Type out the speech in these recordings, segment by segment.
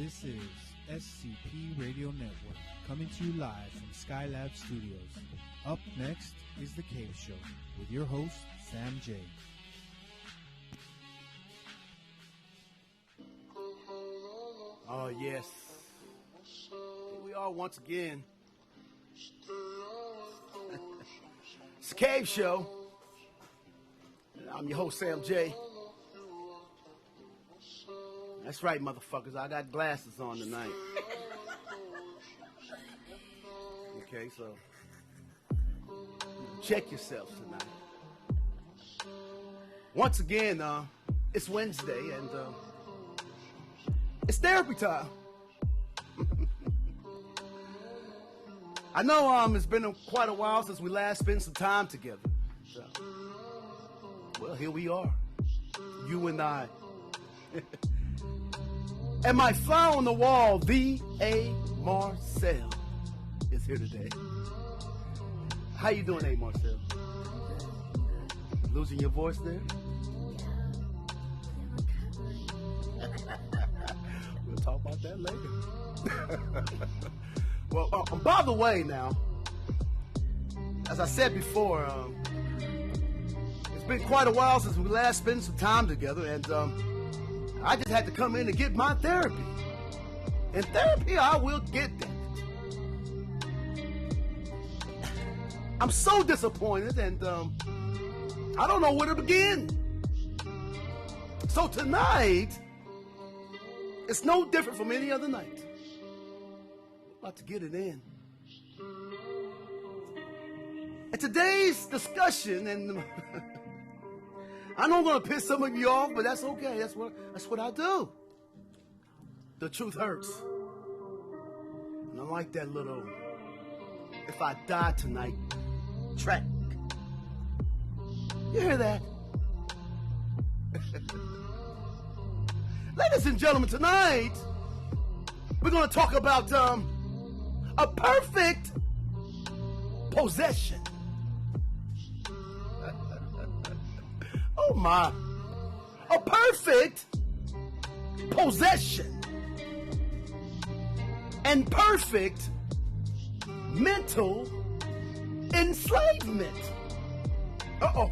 This is SCP Radio Network, coming to you live from Skylab Studios. Up next is The Cave Show, with your host, Sam J. Oh, yes. Here we are once again. It's The Cave Show. I'm your host, Sam J. That's right, motherfuckers. I got glasses on tonight. Okay, so check yourselves tonight. Once again, it's Wednesday, and it's therapy time. I know it's been quite a while since we last spent some time together. So, well, here we are, you and I. And my fly on the wall, V.A. Marcel, is here today. How you doing, A. Marcel? Losing your voice there? We'll talk about that later. Well, by the way now, as I said before, it's been quite a while since we last spent some time together, and I just had to come in and get my therapy. And therapy, I will get that. I'm so disappointed, and I don't know where to begin. So tonight, it's no different from any other night. About to get it in. And today's discussion, and I know I'm gonna piss some of you off, but that's okay. That's what I do. The truth hurts. And I like that little "if I die tonight" track. You hear that? Ladies and gentlemen, tonight we're gonna talk about a perfect possession. Oh my. A perfect possession and perfect mental enslavement. Uh-oh.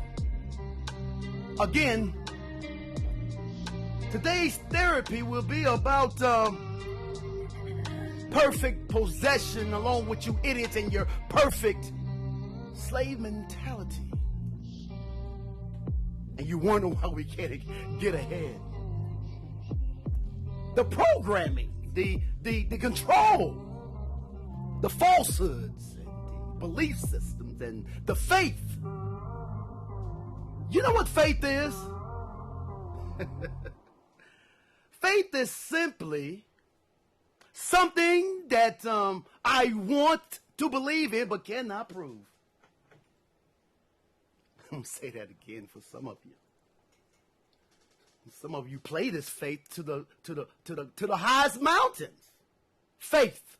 Again, today's therapy will be about perfect possession, along with you idiots and your perfect slave mentality. And you wonder why we can't get ahead. The programming, the control, the falsehoods, and the belief systems, and the faith. You know what faith is? Faith is simply something that I want to believe in but cannot prove. I'm gonna say that again for some of you. Some of you play this faith to the highest mountains. Faith.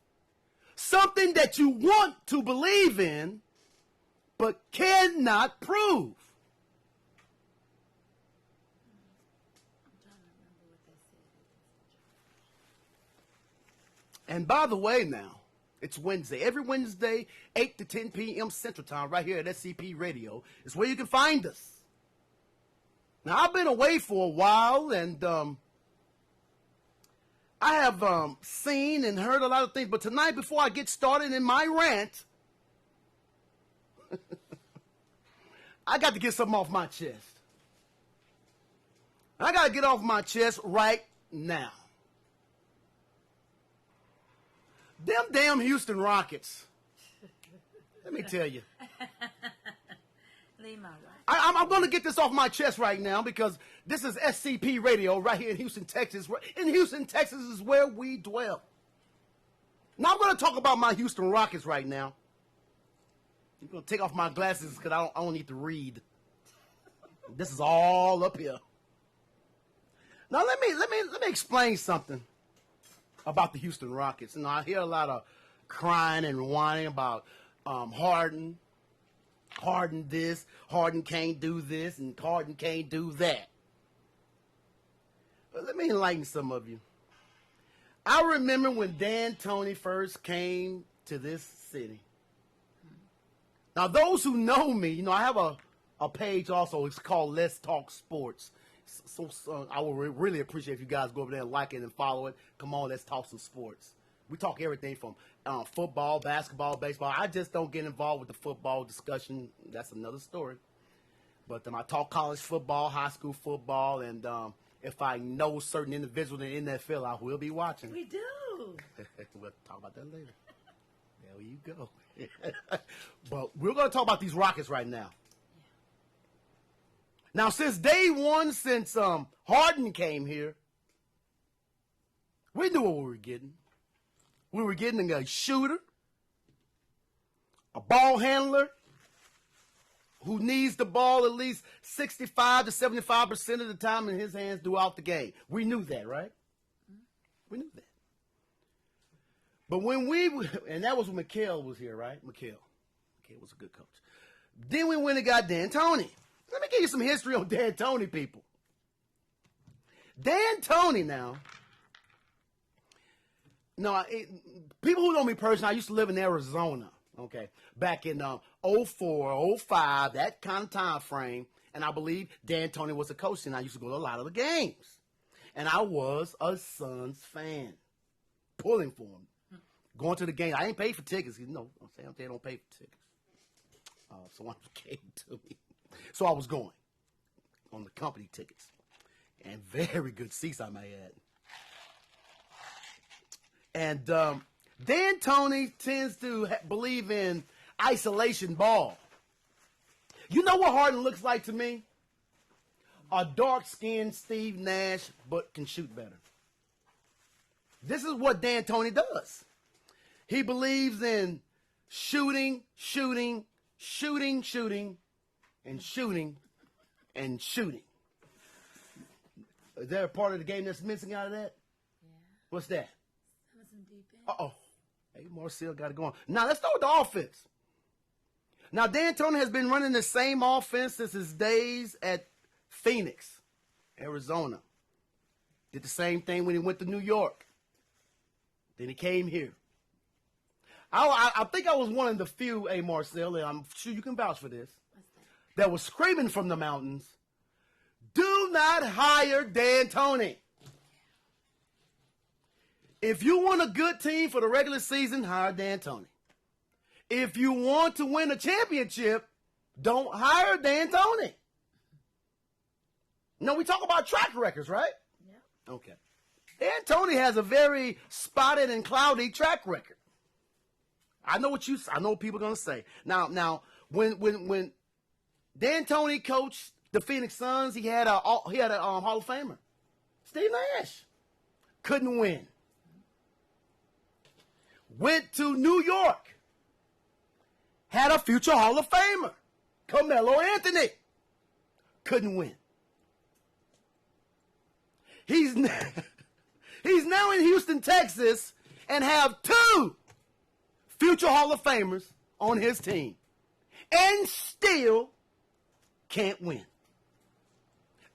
Something that you want to believe in but cannot prove. And by the way now, it's Wednesday. Every Wednesday, 8 to 10 p.m. Central Time, right here at SCP Radio, is where you can find us. Now, I've been away for a while, and I have seen and heard a lot of things. But tonight, before I get started in my rant, I got to get something off my chest. I got to get off my chest right now. Them damn Houston Rockets. Let me tell you. I'm going to get this off my chest right now because this is SCP Radio right here in Houston, Texas. In Houston, Texas is where we dwell. Now I'm going to talk about my Houston Rockets right now. I'm going to take off my glasses because I don't need to read. This is all up here. Now let me explain something about the Houston Rockets. And I hear a lot of crying and whining about Harden this, Harden can't do this, and Harden can't do that. But let me enlighten some of you. I remember when D'Antoni first came to this city. Now, those who know me, you know, I have a page also. It's called Let's Talk Sports. So I would really appreciate if you guys go over there and like it and follow it. Come on, let's talk some sports. We talk everything from football, basketball, baseball. I just don't get involved with the football discussion. That's another story. But I talk college football, high school football, and if I know certain individuals in that field, I will be watching. We do. We'll talk about that later. There you go. But we're going to talk about these Rockets right now. Now, since day one, since Harden came here, we knew what we were getting. We were getting a shooter, a ball handler who needs the ball at least 65 to 75% of the time in his hands throughout the game. We knew that, right? We knew that. But and that was when McHale was here, right? McHale was a good coach. Then we went and got D'Antoni. Let me give you some history on D'Antoni, people. D'Antoni now. No, people who know me personally, I used to live in Arizona, okay, back in 04, 05, that kind of time frame. And I believe D'Antoni was a coach, and I used to go to a lot of the games. And I was a Suns fan, pulling for him, going to the game. I ain't paid for tickets. You know, I'm saying they don't pay for tickets. Someone came to me. So I was going on the company tickets. And very good seats, I may add. And D'Antoni tends to believe in isolation ball. You know what Harden looks like to me? A dark-skinned Steve Nash, but can shoot better. This is what D'Antoni does. He believes in shooting, shooting, shooting, shooting, and shooting, and shooting. Is there a part of the game that's missing out of that? Yeah. What's that? Some deep end. Uh-oh. Hey, Marcel got it going. Now, let's start with the offense. Now, D'Antoni has been running the same offense since his days at Phoenix, Arizona. Did the same thing when he went to New York. Then he came here. I think I was one of the few, Marcel, and I'm sure you can vouch for this, that was screaming from the mountains, do not hire D'Antoni. If you want a good team for the regular season, hire D'Antoni. If you want to win a championship, don't hire D'Antoni. No, we talk about track records, right? Yeah. Okay. D'Antoni has a very spotted and cloudy track record. I know what people are gonna say. Now, when D'Antoni coached the Phoenix Suns, he had a Hall of Famer, Steve Nash. Couldn't win. Went to New York. Had a future Hall of Famer, Carmelo Anthony. Couldn't win. He's now in Houston, Texas, and have two future Hall of Famers on his team, and still can't win.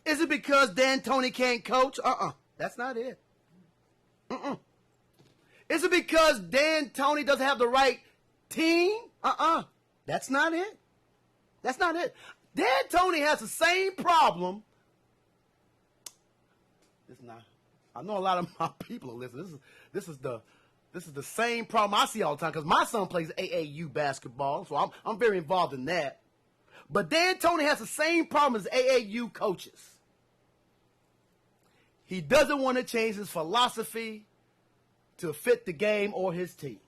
Is it because D'Antoni can't coach? That's not it. Is it because D'Antoni doesn't have the right team? That's not it. That's not it. D'Antoni has the same problem. It's not. I know a lot of my people are listening. This is the same problem I see all the time because my son plays AAU basketball, so I'm very involved in that. But D'Antoni has the same problem as AAU coaches. He doesn't want to change his philosophy to fit the game or his team.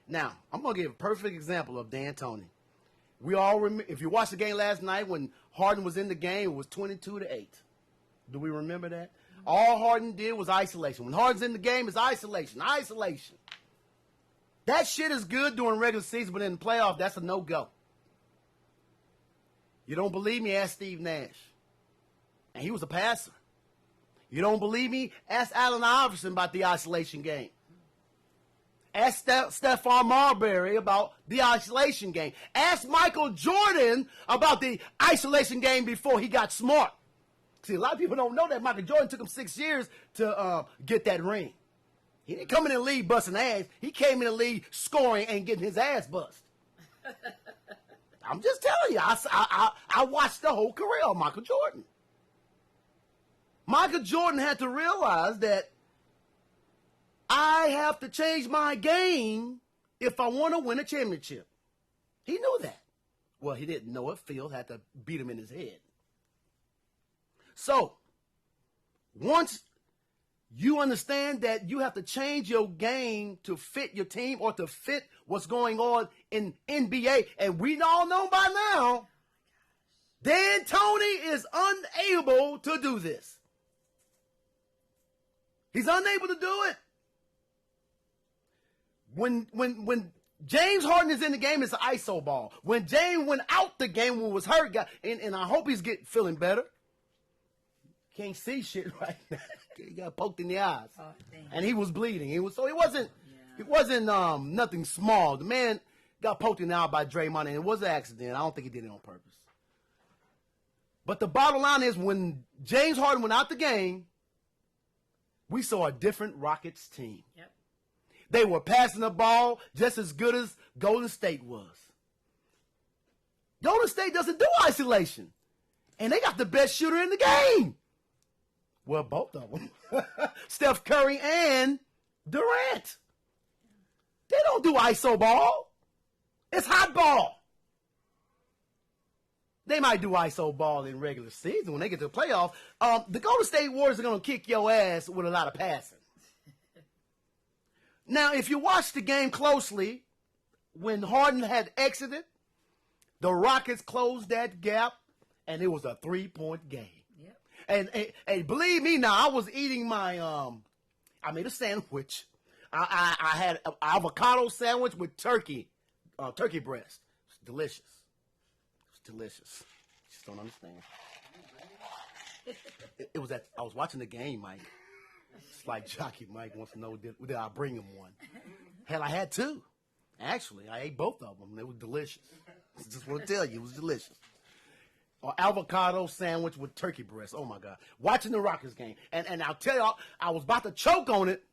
Now, I'm going to give a perfect example of D'Antoni. We all remember, if you watched the game last night when Harden was in the game, it was 22-8. Do we remember that? All Harden did was isolation. When Harden's in the game, it's isolation, isolation. That shit is good during regular season, but in the playoff, that's a no-go. You don't believe me? Ask Steve Nash. And he was a passer. You don't believe me? Ask Allen Iverson about the isolation game. Ask Stephon Marbury about the isolation game. Ask Michael Jordan about the isolation game before he got smart. See, a lot of people don't know that Michael Jordan took him 6 years to get that ring. He didn't come in the league busting ass. He came in the league scoring and getting his ass bust. I'm just telling you, I watched the whole career of Michael Jordan. Michael Jordan had to realize that I have to change my game if I want to win a championship. He knew that. Well, he didn't know it. Phil had to beat him in his head. So, once you understand that you have to change your game to fit your team or to fit what's going on in NBA, and we all know by now, D'Antoni is unable to do this. He's unable to do it. When James Harden is in the game, it's an ISO ball. When James went out the game when he was hurt, and I hope he's feeling better. Can't see shit right now. He got poked in the eyes, and he was bleeding. It wasn't nothing small. The man got poked in the eye by Draymond, and it was an accident. I don't think he did it on purpose. But the bottom line is, when James Harden went out the game, we saw a different Rockets team. Yep. They were passing the ball just as good as Golden State was. Golden State doesn't do isolation, and they got the best shooter in the game. Well, both of them. Steph Curry and Durant. They don't do ISO ball. It's hot ball. They might do ISO ball in regular season when they get to the playoffs. The Golden State Warriors are going to kick your ass with a lot of passing. Now, if you watch the game closely, when Harden had exited, the Rockets closed that gap, and it was a 3-point game. And believe me now, I was eating my, I made a sandwich. I had an avocado sandwich with turkey breast. It's delicious. It's delicious. Just don't understand. I was watching the game, Mike. It's like Jockey Mike wants to know, did I bring him one? Hell, I had two. Actually, I ate both of them. They were delicious. I just want to tell you, it was delicious. Or avocado sandwich with turkey breast. Oh, my God. Watching the Rockets game. And I'll tell you, I was about to choke on it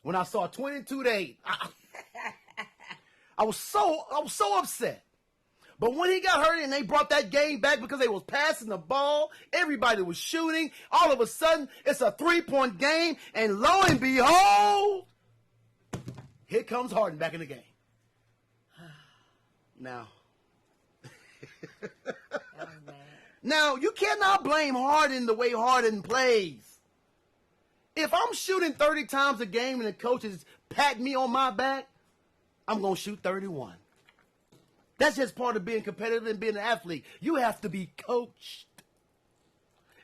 when I saw 22-8. I was so upset. But when he got hurt and they brought that game back because they was passing the ball, everybody was shooting, all of a sudden, it's a 3-point game, and lo and behold, here comes Harden back in the game. Now, now, you cannot blame Harden the way Harden plays. If I'm shooting 30 times a game and the coaches pat me on my back, I'm going to shoot 31. That's just part of being competitive and being an athlete. You have to be coached.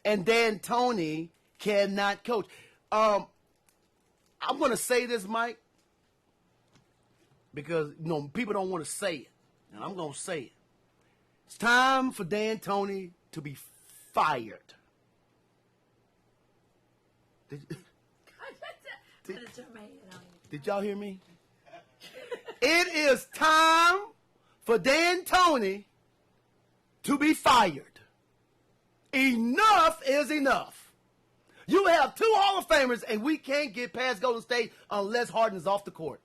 And D'Antoni cannot coach. I'm going to say this, Mike, because people don't want to say it. And I'm going to say it. It's time for D'Antoni to be fired. Did y'all hear me? It is time for D'Antoni to be fired. Enough is enough. You have 2 Hall of Famers, and we can't get past Golden State unless Harden's off the court.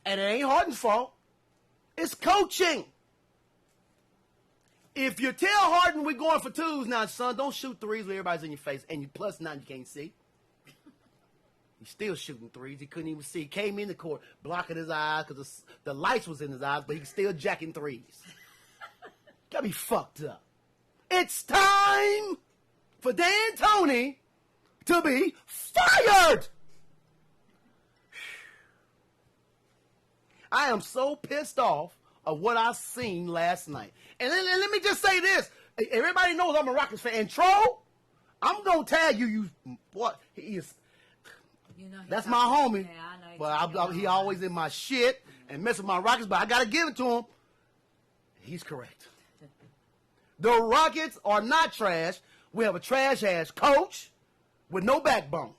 And it ain't Harden's fault. It's coaching. If you tell Harden we're going for 2s now, son, don't shoot 3s when everybody's in your face. And plus 9, you can't see. He's still shooting 3s. He couldn't even see. He came in the court, blocking his eyes because the lights was in his eyes, but he's still jacking 3s. Got me fucked up. It's time for D'Antoni to be fired. I am so pissed off of what I seen last night. And let me just say this. Everybody knows I'm a Rockets fan. And Troll, I'm going to tag you. What? He is. That's my homie. Yeah, I know. But he always in my shit and mess with my Rockets. But I got to give it to him. He's correct. The Rockets are not trash. We have a trash-ass coach with no backbone.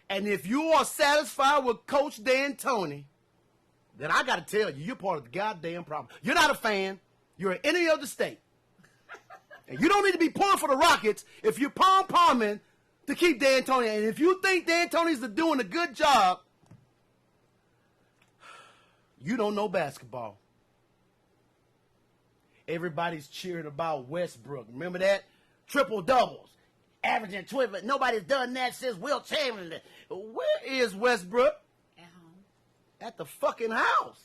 And if you are satisfied with Coach D'Antoni, then I got to tell you, you're part of the goddamn problem. You're not a fan. You're an enemy of the state. And you don't need to be pulling for the Rockets if you're pom-pomming to keep D'Antoni. And if you think D'Antoni's doing a good job, you don't know basketball. Everybody's cheering about Westbrook. Remember that? Triple doubles. Averaging 12. Nobody's done that since Will Chamberlain. Where is Westbrook? At home. At the fucking house.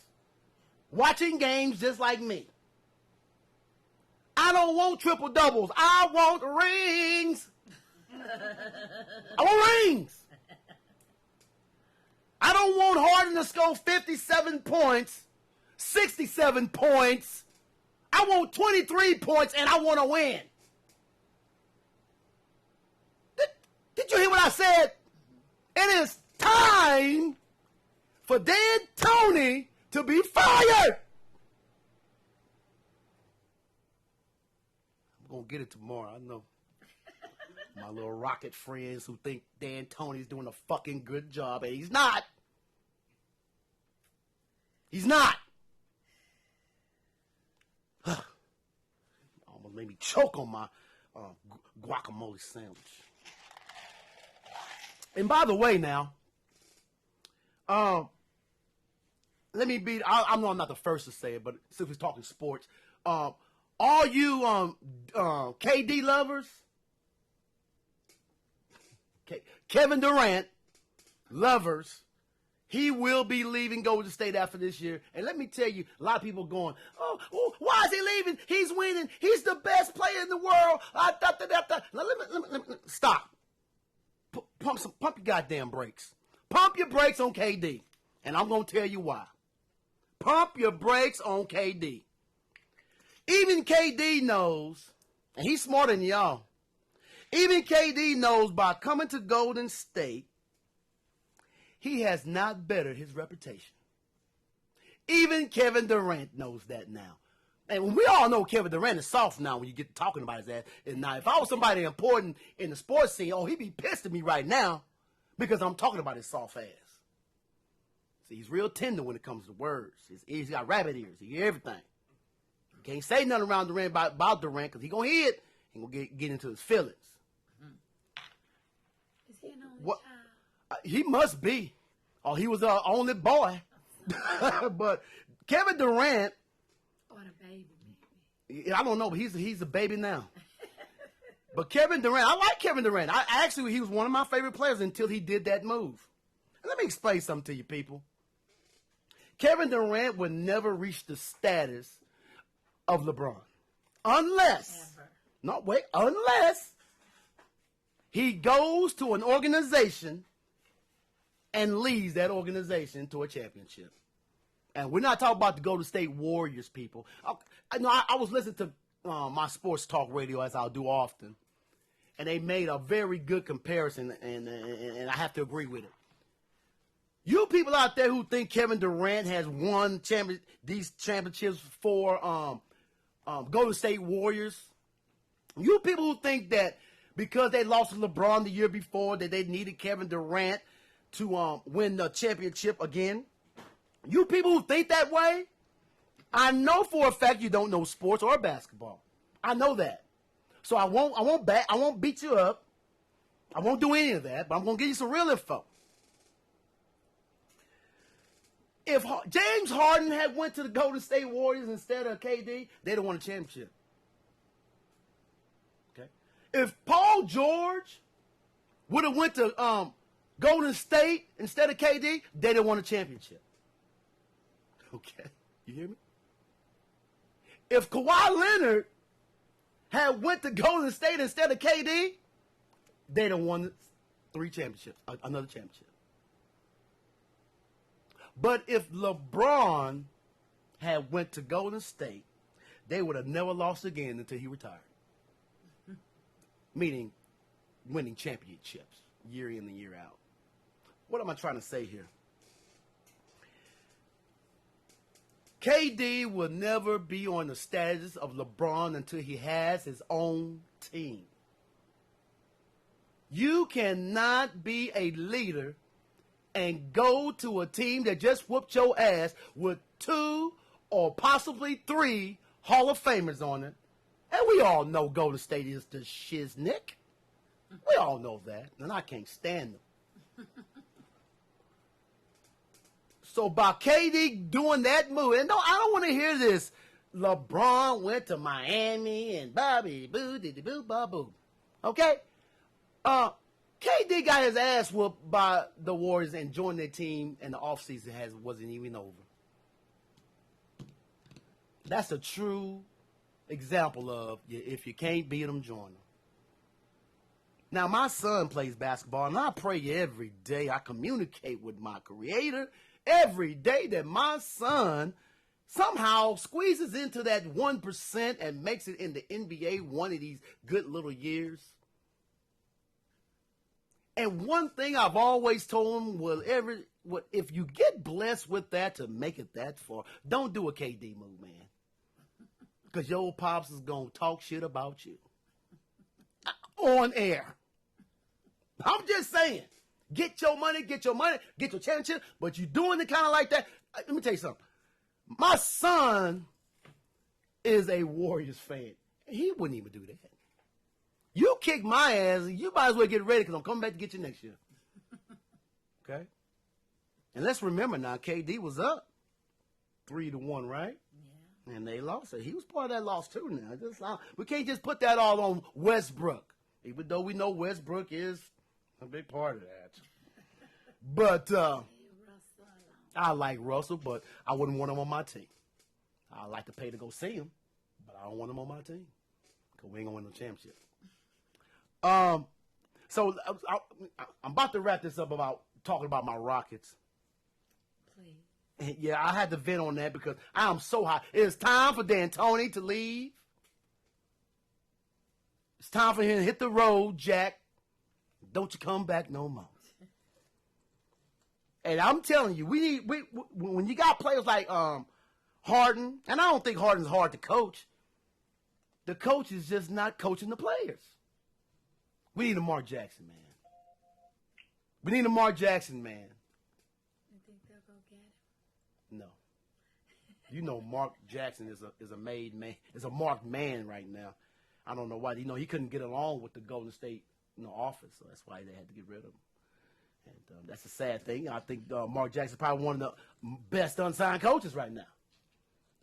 Watching games just like me. I don't want triple doubles. I want rings. I want rings. I don't want Harden to score 57 points, 67 points. I want 23 points and I want to win. Did you hear what I said? It is time for D'Antoni to be fired. I'm going to get it tomorrow. I know. My little Rocket friends who think D'Antoni's doing a fucking good job, and he's not. He's not. Almost made me choke on my guacamole sandwich. And by the way now, let me be, I know I'm not the first to say it, but since we're talking sports, all you KD lovers, Kevin Durant lovers, he will be leaving Golden State after this year. And let me tell you, a lot of people going, oh, why is he leaving? He's winning. He's the best player in the world. Now, let me stop. Pump your goddamn brakes. Pump your brakes on KD. And I'm going to tell you why. Pump your brakes on KD. Even KD knows, and he's smarter than y'all, even KD knows by coming to Golden State, he has not bettered his reputation. Even Kevin Durant knows that now. And we all know Kevin Durant is soft now when you get to talking about his ass. And now, if I was somebody important in the sports scene, he'd be pissed at me right now because I'm talking about his soft ass. See, he's real tender when it comes to words. He's got rabbit ears. He hear everything. You can't say nothing around Durant about Durant because he's going to hear it and going to get into his feelings. Is he an only child? He must be. Oh, he was our only boy. But Kevin Durant. Or the baby, maybe. I don't know, but he's a baby now. But Kevin Durant, I like Kevin Durant. He was one of my favorite players until he did that move. And let me explain something to you people. Kevin Durant would never reach the status of LeBron. Unless he goes to an organization and leads that organization to a championship. And we're not talking about the Golden State Warriors, people. I was listening to my sports talk radio, as I'll do often, and they made a very good comparison, and I have to agree with it. You people out there who think Kevin Durant has won these championships for Golden State Warriors, you people who think that because they lost to LeBron the year before that they needed Kevin Durant to win the championship again, you people who think that way, I know for a fact you don't know sports or basketball. I know that. So I won't beat you up. I won't do any of that, but I'm going to give you some real info. If James Harden had went to the Golden State Warriors instead of KD, they'd have won a championship. Okay? If Paul George would have went to Golden State instead of KD, they'd have won a championship. Okay? You hear me? If Kawhi Leonard had went to Golden State instead of KD, they'd have won 3 championships, another championship. But if LeBron had went to Golden State, they would have never lost again until he retired. Meaning winning championships year in and year out. What am I trying to say here? KD will never be on the status of LeBron until he has his own team. You cannot be a leader and go to a team that just whooped your ass with 2 or possibly 3 Hall of Famers on it And we all know Golden State is the shiznick. We all know that, and I can't stand them. So by KD doing that move, and I don't want to hear this. LeBron went to Miami and Bobby boo diddy boo ba boo. Okay? KD got his ass whooped by the Warriors and joined their team, and the offseason wasn't even over. That's a true example of if you can't beat them, join them. Now, my son plays basketball, and I pray every day I communicate with my creator every day that my son somehow squeezes into that 1% and makes it in the NBA one of these good little years. And one thing I've always told him, if you get blessed with that to make it that far, don't do a KD move, man. Because your old pops is going to talk shit about you. On air. I'm just saying. Get your money, get your championship, but you doing it kind of like that. Let me tell you something. My son is a Warriors fan. He wouldn't even do that. You kick my ass, you might as well get ready because I'm coming back to get you next year. Okay? And let's remember now, KD was up 3-1, right? Yeah. And they lost it. He was part of that loss too now. We can't just put that all on Westbrook, even though we know Westbrook is a big part of that. But I like Russell, but I wouldn't want him on my team. I'd like to pay to go see him, but I don't want him on my team because we ain't going to win no championship. So I'm about to wrap this up about talking about my Rockets. Please. Yeah, I had to vent on that because I am so hot. It's time for D'Antoni to leave. It's time for him to hit the road, Jack. Don't you come back no more. And I'm telling you, when you got players like Harden, and I don't think Harden's hard to coach. The coach is just not coaching the players. We need a Mark Jackson, man. We need a Mark Jackson, man. You think they'll go get him? No. You know Mark Jackson is a made man. Is a marked man right now. I don't know why. He couldn't get along with the Golden State office, so that's why they had to get rid of him. And that's a sad thing. I think Mark Jackson's probably one of the best unsigned coaches right now.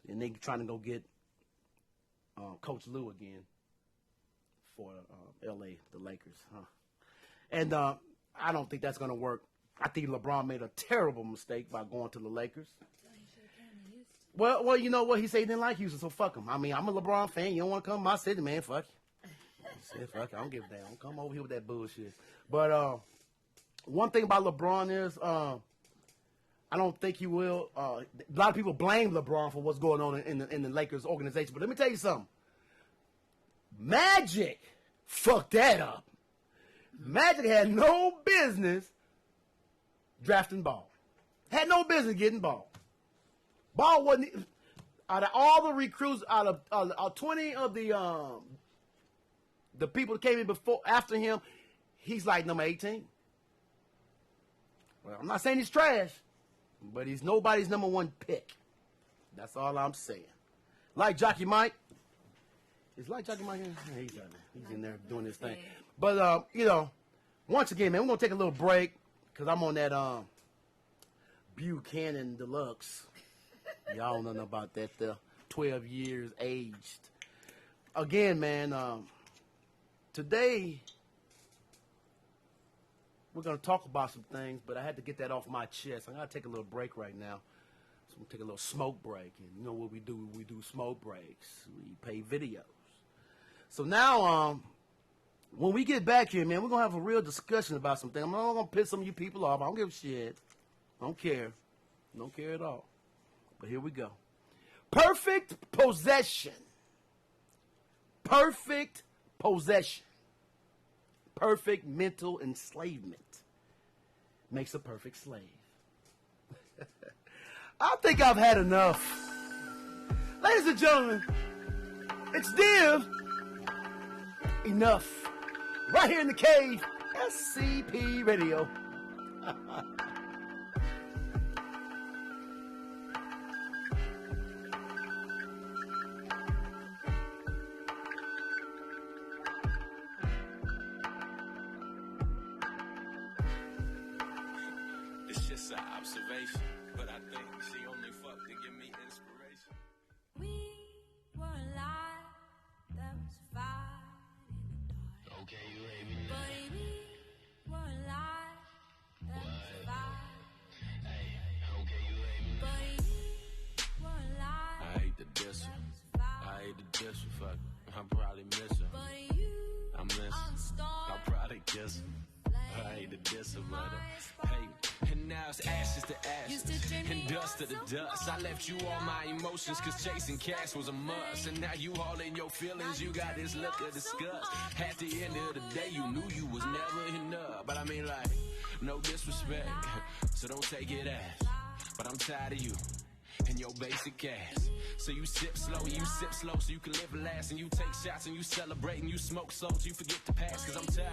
And they trying to go get Coach Lue again for L.A., the Lakers. Huh? And I don't think that's going to work. I think LeBron made a terrible mistake by going to the Lakers. Well, you know what? He said he didn't like Houston, so fuck him. I mean, I'm a LeBron fan. You don't want to come to my city, man. Fuck you. He said, fuck it. I don't give a damn. Don't come over here with that bullshit. But one thing about LeBron is I don't think he will. A lot of people blame LeBron for what's going on in the Lakers organization. But let me tell you something. Magic fucked that up. Magic had no business drafting Ball. Had no business getting Ball. Ball wasn't, out of all the recruits, out of 20 of the people that came in after him, he's like number 18. Well, I'm not saying he's trash, but he's nobody's number one pick. That's all I'm saying. Like Jockey Mike. Is like Jockey Mike? Yeah, he's in there doing his thing. But, once again, man, we're going to take a little break because I'm on that Buchanan Deluxe. Y'all don't know nothing about that. 12 years aged. Again, man, today we're going to talk about some things, but I had to get that off my chest. I got to take a little break right now. So I'm going to take a little smoke break. And you know what we do? We do smoke breaks. We pay videos. So now, when we get back here, man, we're going to have a real discussion about something. I'm not going to piss some of you people off. I don't give a shit. I don't care. I don't care at all. But here we go. Perfect possession. Perfect possession. Perfect mental enslavement makes a perfect slave. I think I've had enough. Ladies and gentlemen, it's Div. Enough. Right here in the cave, SCP Radio. observation, but I think she only fucked to give me inspiration. We were alive, there was fire in the dark. Okay, you hate me. But we were alive, there was fire. Hey, okay, you hate me. But we were alive, I hate the diss her. there was fire. I hate the diss her, fuck. I probably miss her. But you I miss her. are a star. I'll probably kiss her. I hate the diss her, but hey, and now it's ashes to ashes and dust to the dust. I left you all my emotions cause chasing cash was a must. And now you all in your feelings, you got this look of disgust. At the end of the day, you knew you was never enough. But I mean like, no disrespect, so don't take it as. But I'm tired of you and your basic ass. So you sip slow so you can live last. And you take shots and you celebrate and you smoke slow so you forget the past cause I'm tired.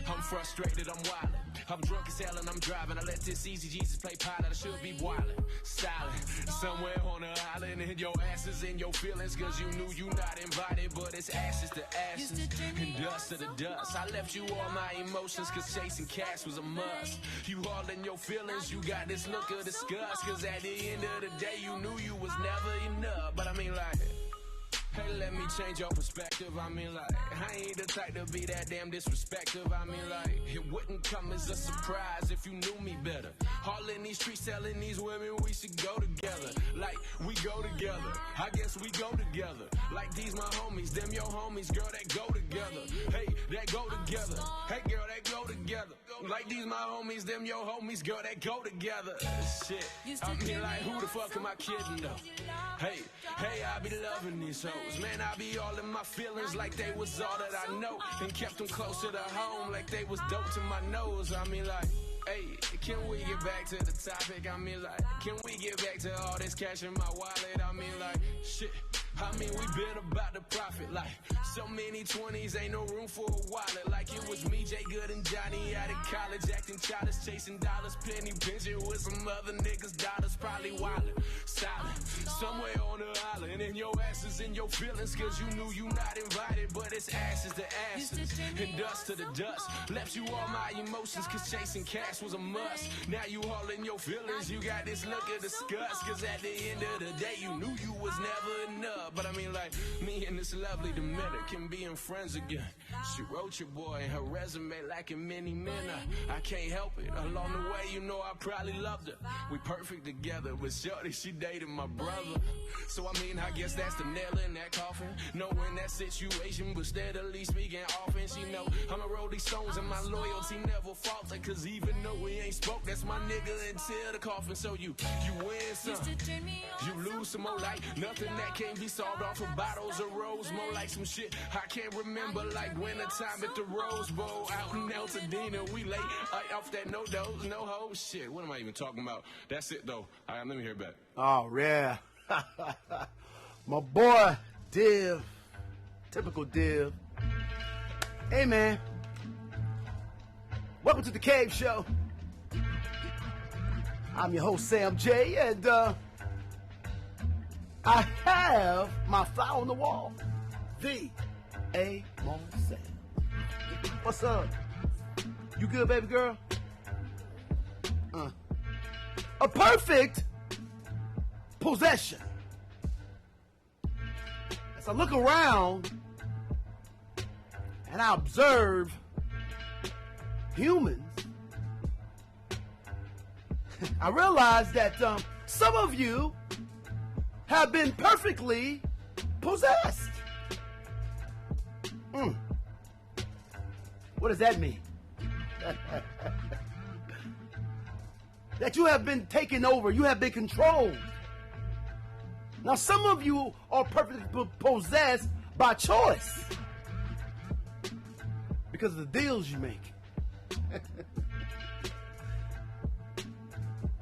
I'm frustrated, I'm wildin'. I'm drunk as hell and I'm driving. I let this easy Jesus play pilot. I should be wildin', silent, somewhere on an island. And your ass is in your feelings cause you knew you not invited. But it's ashes to ashes and dust to the dust. I left you all my emotions cause chasing cash was a must. You all in your feelings, you got this look of disgust. Cause at the end of the day you knew you was never enough. But I mean like, hey, let me change your perspective. I mean, like, I ain't the type to be that damn disrespectful. I mean, like, it wouldn't come as a surprise if you knew me better. All in these streets telling these women we should go together. Like, we go together. I guess we go together. Like, these my homies, them your homies, girl, that go together. Hey, that go together. Hey, girl, that go together. Like, these my homies, them your homies, girl, that go together. Shit. I mean, like, who the fuck am I kidding, though? Hey, I be loving these hoes. Man, I be all in my feelings like they was all that I know. And kept them closer to home like they was dope to my nose. I mean like, hey, can we get back to the topic? I mean like, can we get back to all this cash in my wallet? I mean like, shit. I mean, we been about the profit. Like, so many 20s, ain't no room for a wallet. Like, it was me, Jay Good, and Johnny out of college, acting childish, chasing dollars, penny pinching with some other niggas' dollars, probably wildin', silent, somewhere on the island. And your ass is in your feelings, cause you knew you not invited. But it's ashes to ashes, and dust to the dust. Left you all my emotions, cause chasing cash was a must. Now you all in your feelings, you got this look of disgust. Cause at the end of the day, you knew you was never enough. But I mean like, me and this lovely Dominican being friends again. She wrote your boy in her resume lacking many men. I can't help it. Along the way, you know I probably loved her. We perfect together, but shorty, she dated my brother. So I mean, I guess that's the nail in that coffin. Knowing that situation, but steadily speaking often. She know I'ma roll these stones and my loyalty never falter. Cause even though we ain't spoke, that's my nigga until the coffin. So you win some, you lose some more. Like nothing that can't be solved off of bottles of rose. More like some shit I can't remember, like wintertime at the Rose Bowl. Out in Altadena, we late off that no dose, no ho. Shit, what am I even talking about? That's it though. All right, let me hear it back. Oh, yeah. My boy, Div. Typical Div. Hey, man. Welcome to the Cave Show. I'm your host, Sam J, and I have my fly on the wall, the A. Marcel. What's up? You good, baby girl? A perfect possession. As I look around and I observe humans, I realize that some of you have been perfectly possessed. What does that mean? That you have been taken over, you have been controlled. Now, some of you are perfectly possessed by choice because of the deals you make.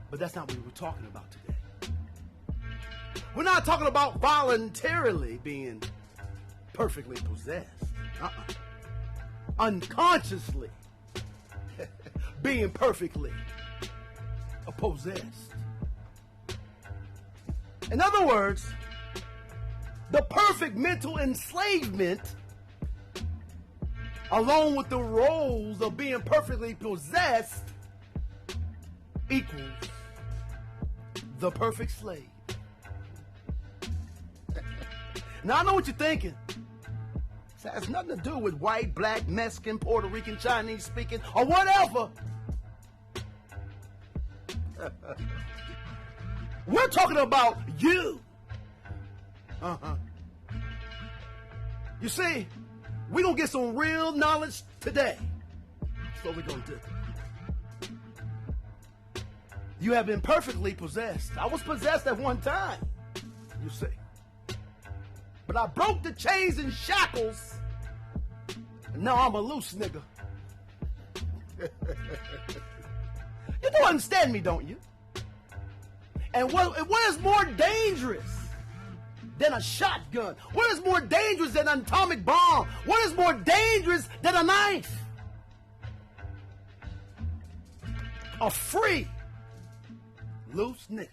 But that's not what we're talking about today. We're not talking about voluntarily being perfectly possessed. Unconsciously being perfectly possessed. In other words, the perfect mental enslavement, along with the roles of being perfectly possessed, equals the perfect slave. Now I know what you're thinking. It has nothing to do with white, black, Mexican, Puerto Rican, Chinese speaking, or whatever. We're talking about you. You see, we're going to get some real knowledge today. That's what we're going to do. You have been perfectly possessed. I was possessed at one time, you see. But I broke the chains and shackles, and now I'm a loose nigga. You do understand me, don't you? And what is more dangerous than a shotgun? What is more dangerous than an atomic bomb? What is more dangerous than a knife? A free, loose nigga.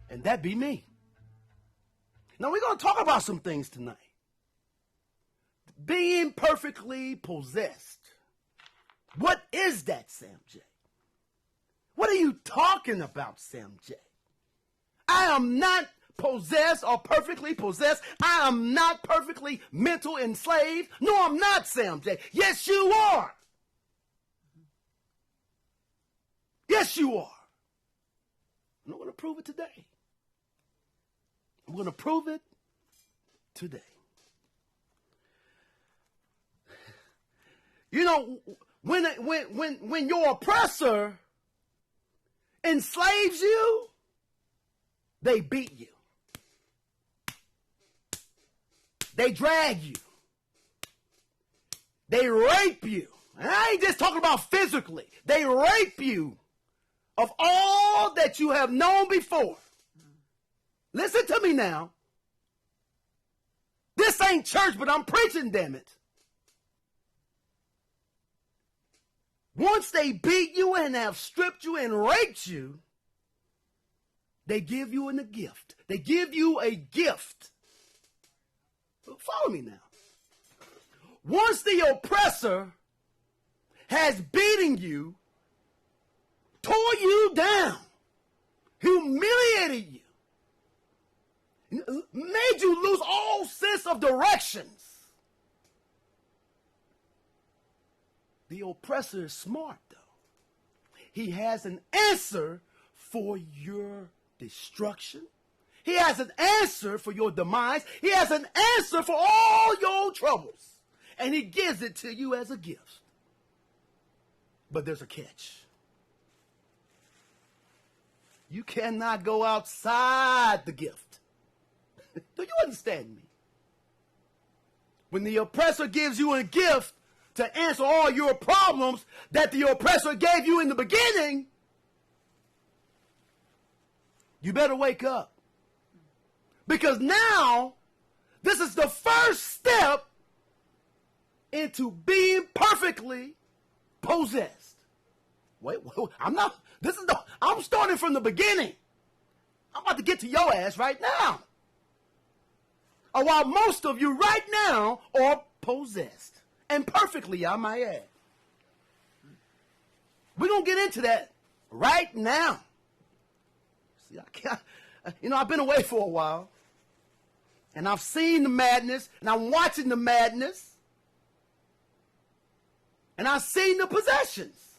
And that be me. Now we're going to talk about some things tonight. Being perfectly possessed. What is that, Sam J? What are you talking about, Sam J? I am not possessed or perfectly possessed. I am not perfectly mental enslaved. No, I'm not, Sam J. Yes, you are. Yes, you are. I'm going to prove it today. I'm going to prove it today. You know, when your oppressor enslaves you, they beat you. They drag you. They rape you. And I ain't just talking about physically. They rape you of all that you have known before. Listen to me now. This ain't church, but I'm preaching, damn it. Once they beat you and have stripped you and raped you, they give you a gift. They give you a gift. Follow me now. Once the oppressor has beaten you, tore you down, humiliated you, made you lose all sense of directions, the oppressor is smart, though. He has an answer for your destruction. He has an answer for your demise. He has an answer for all your troubles. And he gives it to you as a gift. But there's a catch. You cannot go outside the gift. Do you understand me? When the oppressor gives you a gift to answer all your problems that the oppressor gave you in the beginning, you better wake up. Because now, this is the first step into being perfectly possessed. Wait, I'm starting from the beginning. I'm about to get to your ass right now. Or while most of you right now are possessed. And perfectly, I might add. We're going to get into that right now. See, I've been away for a while. And I've seen the madness. And I'm watching the madness. And I've seen the possessions.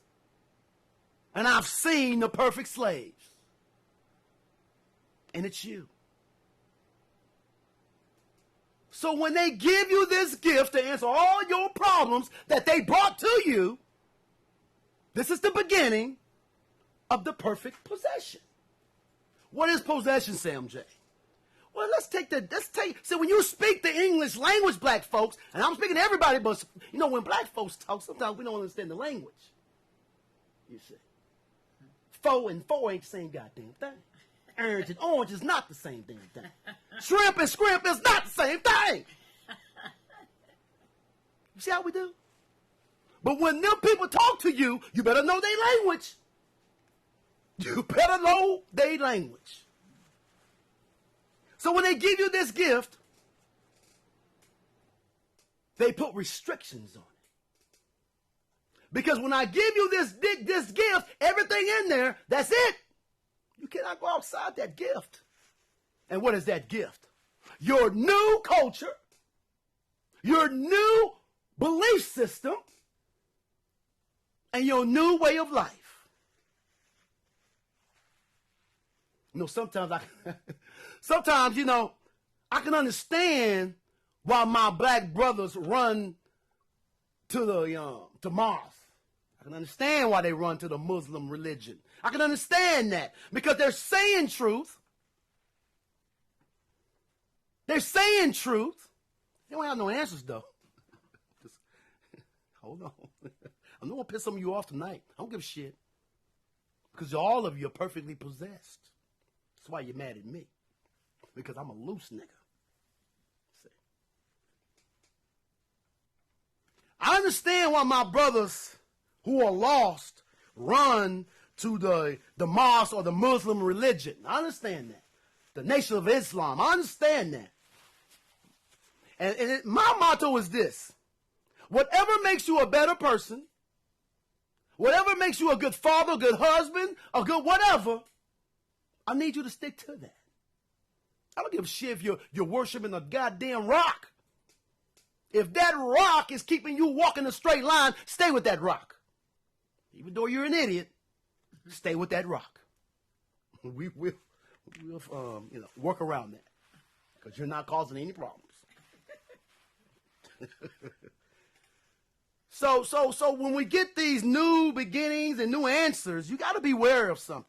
And I've seen the perfect slaves. And it's you. So when they give you this gift to answer all your problems that they brought to you, this is the beginning of the perfect possession. What is possession, Sam J? Well, so when you speak the English language, black folks, and I'm speaking to everybody, but you know, when black folks talk, sometimes we don't understand the language. You see. Four and four ain't the same goddamn thing. Orange and orange is not the same damn thing. Shrimp and scrimp is not the same thing. You see how we do? But when them people talk to you, you better know their language. You better know their language. So when they give you this gift, they put restrictions on it. Because when I give you this gift, everything in there, that's it. You cannot go outside that gift. And what is that gift? Your new culture, your new belief system, and your new way of life. Sometimes I can understand why my black brothers run to to Mars. I can understand why they run to the Muslim religion. I can understand that because they're saying truth. They're saying truth. They don't have no answers, though. Just hold on. I'm not going to piss some of you off tonight. I don't give a shit. Because all of you are perfectly possessed. That's why you're mad at me. Because I'm a loose nigga. See? I understand why my brothers who are lost run to the mosque or the Muslim religion. I understand that. The Nation of Islam. I understand that. And my motto is this. Whatever makes you a better person, whatever makes you a good father, a good husband, a good whatever, I need you to stick to that. I don't give a shit if you're worshiping a goddamn rock. If that rock is keeping you walking a straight line, stay with that rock. Even though you're an idiot, stay with that rock. We'll work around that because you're not causing any problems. So when we get these new beginnings and new answers, you got to be aware of something.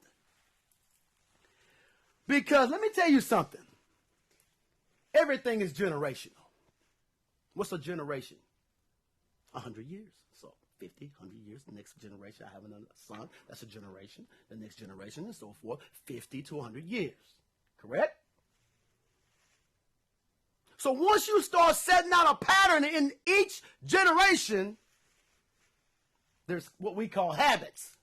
Because let me tell you something. Everything is generational. What's a generation? 100 years. So 50, 100 years. The next generation, I have another son. That's a generation. The next generation and so forth. 50 to 100 years. Correct? So once you start setting out a pattern in each generation, there's what we call habits.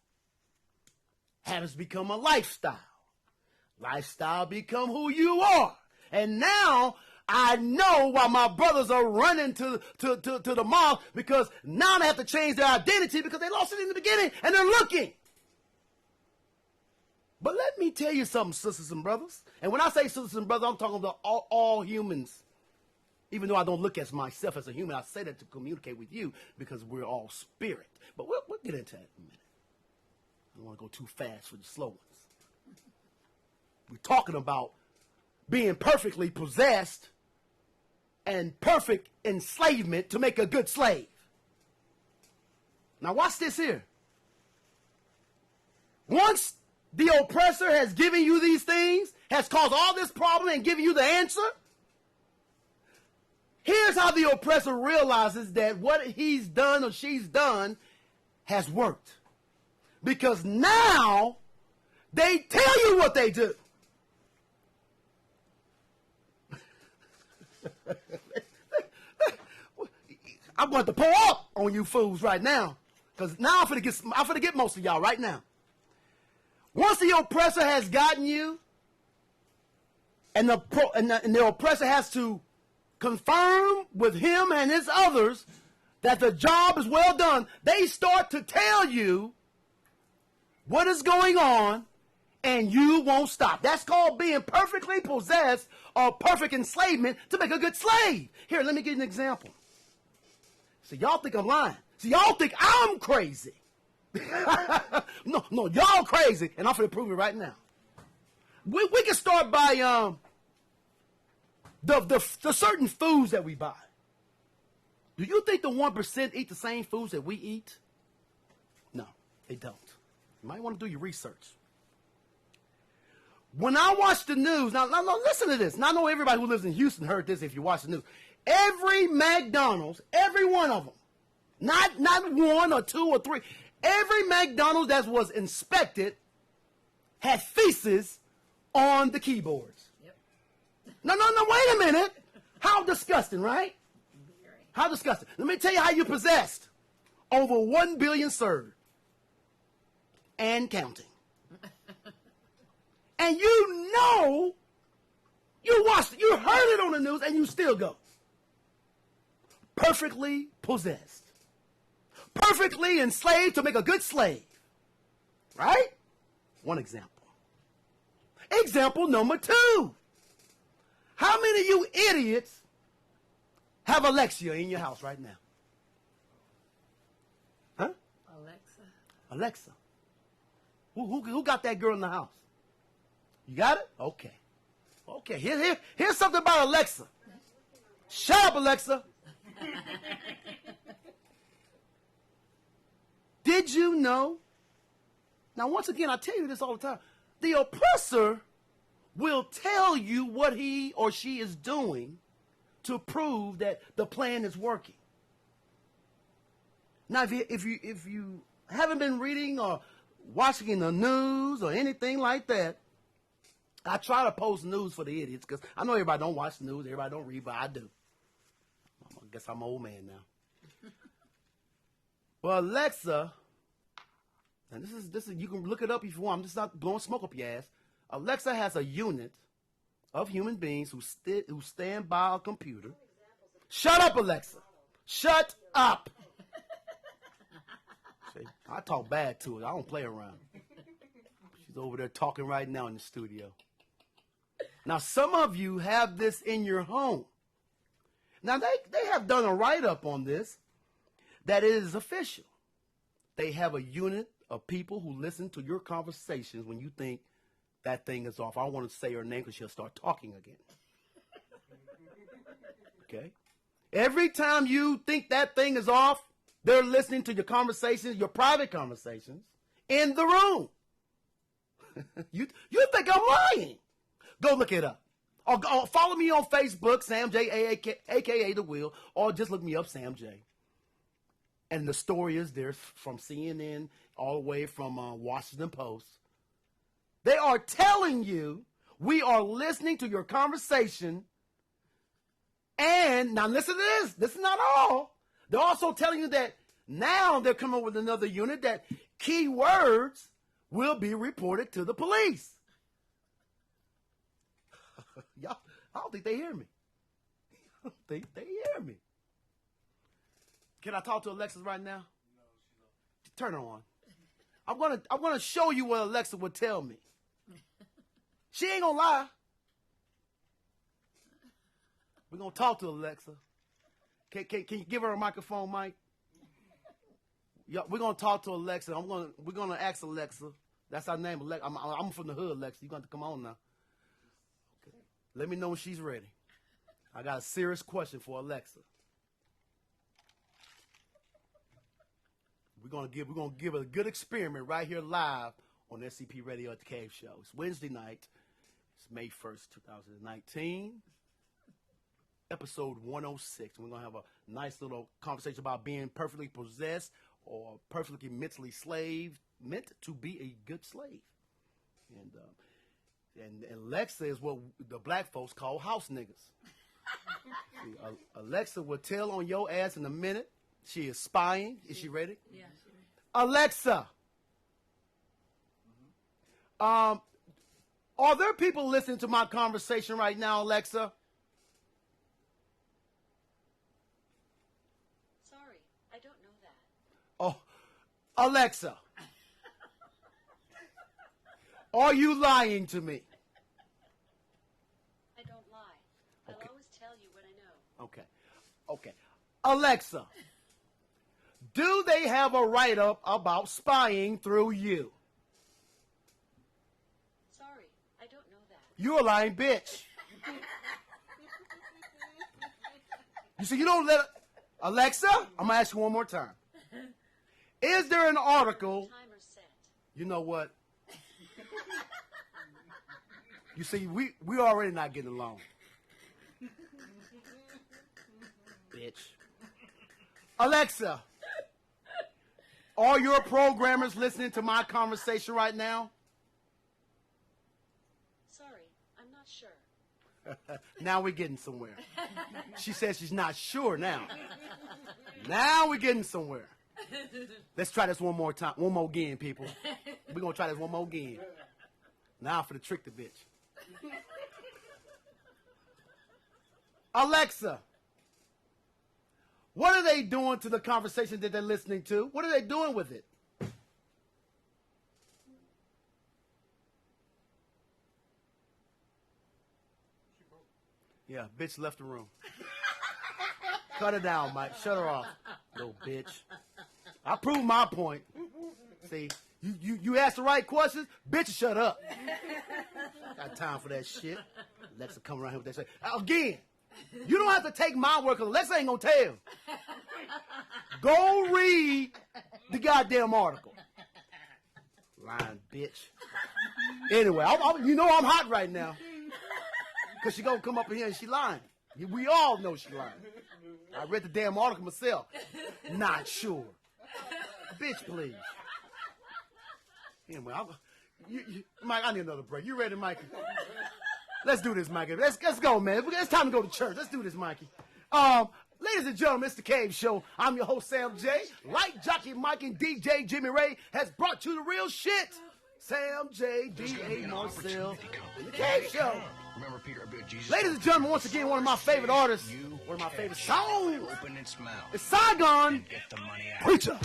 Habits become a lifestyle. Lifestyle become who you are. And now I know why my brothers are running to the mall, because now they have to change their identity because they lost it in the beginning and they're looking. But let me tell you something, sisters and brothers. And when I say sisters and brothers, I'm talking about all humans. Even though I don't look at myself as a human, I say that to communicate with you because we're all spirit. But we'll get into that in a minute. I don't want to go too fast for the slow ones. We're talking about being perfectly possessed and perfect enslavement to make a good slave. Now watch this here. Once the oppressor has given you these things, has caused all this problem and given you the answer, here's how the oppressor realizes that what he's done or she's done has worked. Because now they tell you what they do. I'm going to pour up on you fools right now. Because now I'm finna get most of y'all right now. Once the oppressor has gotten you, and the oppressor has to confirm with him and his others that the job is well done, they start to tell you what is going on, and you won't stop. That's called being perfectly possessed or perfect enslavement to make a good slave. Here, let me give you an example. So y'all think I'm lying. So y'all think I'm crazy. No, y'all crazy, and I'm going to prove it right now. We can start by the certain foods that we buy. Do you think the 1% eat the same foods that we eat? No, they don't. You might want to do your research. When I watch the news, now listen to this. Now I know everybody who lives in Houston heard this if you watch the news. Every McDonald's, every one of them, not one or two or three, every McDonald's that was inspected had feces on the keyboards. Yep. No, wait a minute. How disgusting, right? How disgusting. Let me tell you how you possessed. Over 1 billion served. And counting. And you know, you watched it, you heard it on the news, and you still go. Perfectly possessed. perfectly enslaved to make a good slave. Right? One example. Example number 2. How many of you idiots have Alexa in your house right now? Huh? Alexa. Who got that girl in the house? You got it? Okay. Okay. Here's something about Alexa. Shut up, Alexa. Did you know? Now, once again, I tell you this all the time. The oppressor will tell you what he or she is doing to prove that the plan is working. Now, if you haven't been reading or watching the news or anything like that, I try to post news for the idiots because I know everybody don't watch the news, everybody don't read, but I do. I guess I'm an old man now. Well, Alexa, and this is you can look it up if you want. I'm just not blowing smoke up your ass. Alexa has a unit of human beings who stand by a computer. Shut up, Alexa. Shut up. See, I talk bad to it. I don't play around. She's over there talking right now in the studio. Now, some of you have this in your home. Now, they have done a write-up on this that it is official. They have a unit of people who listen to your conversations when you think that thing is off. I don't want to say her name because she'll start talking again. Okay? Every time you think that thing is off, they're listening to your conversations, your private conversations, in the room. You think I'm lying. Go look it up. Or follow me on Facebook, Sam J, a.k.a. The Wheel, or just look me up, Sam J. And the story is there from CNN all the way from Washington Post. They are telling you we are listening to your conversation. And now listen to this. This is not all. They're also telling you that now they're coming up with another unit that keywords will be reported to the police. Y'all, I don't think they hear me. I don't think they hear me. Can I talk to Alexa right now? No, she's on. Turn her on. I'm gonna show you what Alexa would tell me. She ain't gonna lie. We're gonna talk to Alexa. Can you give her a microphone, Mike? Yeah, we're gonna talk to Alexa. We're gonna ask Alexa. That's our name, Alexa. I'm from the hood, Alexa. You got to come on now. Okay. Let me know when she's ready. I got a serious question for Alexa. We're gonna give it a good experiment right here live on SCP Radio at the Cave Show. It's Wednesday night. It's May 1st, 2019. Episode 106. We're going to have a nice little conversation about being perfectly possessed or perfectly mentally meant to be a good slave. And Alexa is what the black folks call house niggas. See, Alexa will tell on your ass in a minute. She is spying. Is she ready? Yeah, she's ready. Alexa. Are there people listening to my conversation right now, Alexa? Oh, Alexa, are you lying to me? I don't lie. Okay. I'll always tell you what I know. Okay. Alexa, do they have a write-up about spying through you? Sorry, I don't know that. You're a lying bitch. You see, you don't let... Alexa, I'm going to ask you one more time. Is there an article? Timer set. You know what? You see, we already not getting along. Bitch. Alexa, are your programmers listening to my conversation right now? Sorry, I'm not sure. Now we're getting somewhere. She says she's not sure now. Now we're getting somewhere. Let's try this one more time. One more again, people. We're going to try this one more again. Now for the trick the bitch. Alexa, What are they doing to the conversation that they're listening to? What are they doing with it? Yeah, bitch left the room. Cut her down, Mike. Shut her off, little bitch. I proved my point. See, you ask the right questions, bitch, shut up. Got time for that shit. Alexa come around here with that shit. Again, you don't have to take my word, because Alexa ain't gonna tell. Go read the goddamn article. Lying bitch. Anyway, you know I'm hot right now. Because she gonna come up in here and she lying. We all know she lying. I read the damn article myself. Not sure. Bitch, please. Anyway, Mike, I need another break. You ready, Mikey? Let's do this, Mikey. Let's go, man. It's time to go to church. Let's do this, Mikey. Ladies and gentlemen, it's the Cave Show. I'm your host, Sam J. Light Jockey Mike and DJ Jimmy Ray has brought you the real shit. Sam J, D.A. Marcel, the Cave Show. Remember, Peter, I bet Jesus. Ladies and gentlemen, once again, one of my favorite artists, one of my favorite songs, Open its mouth. it's Saigon And get the money out. Preacher.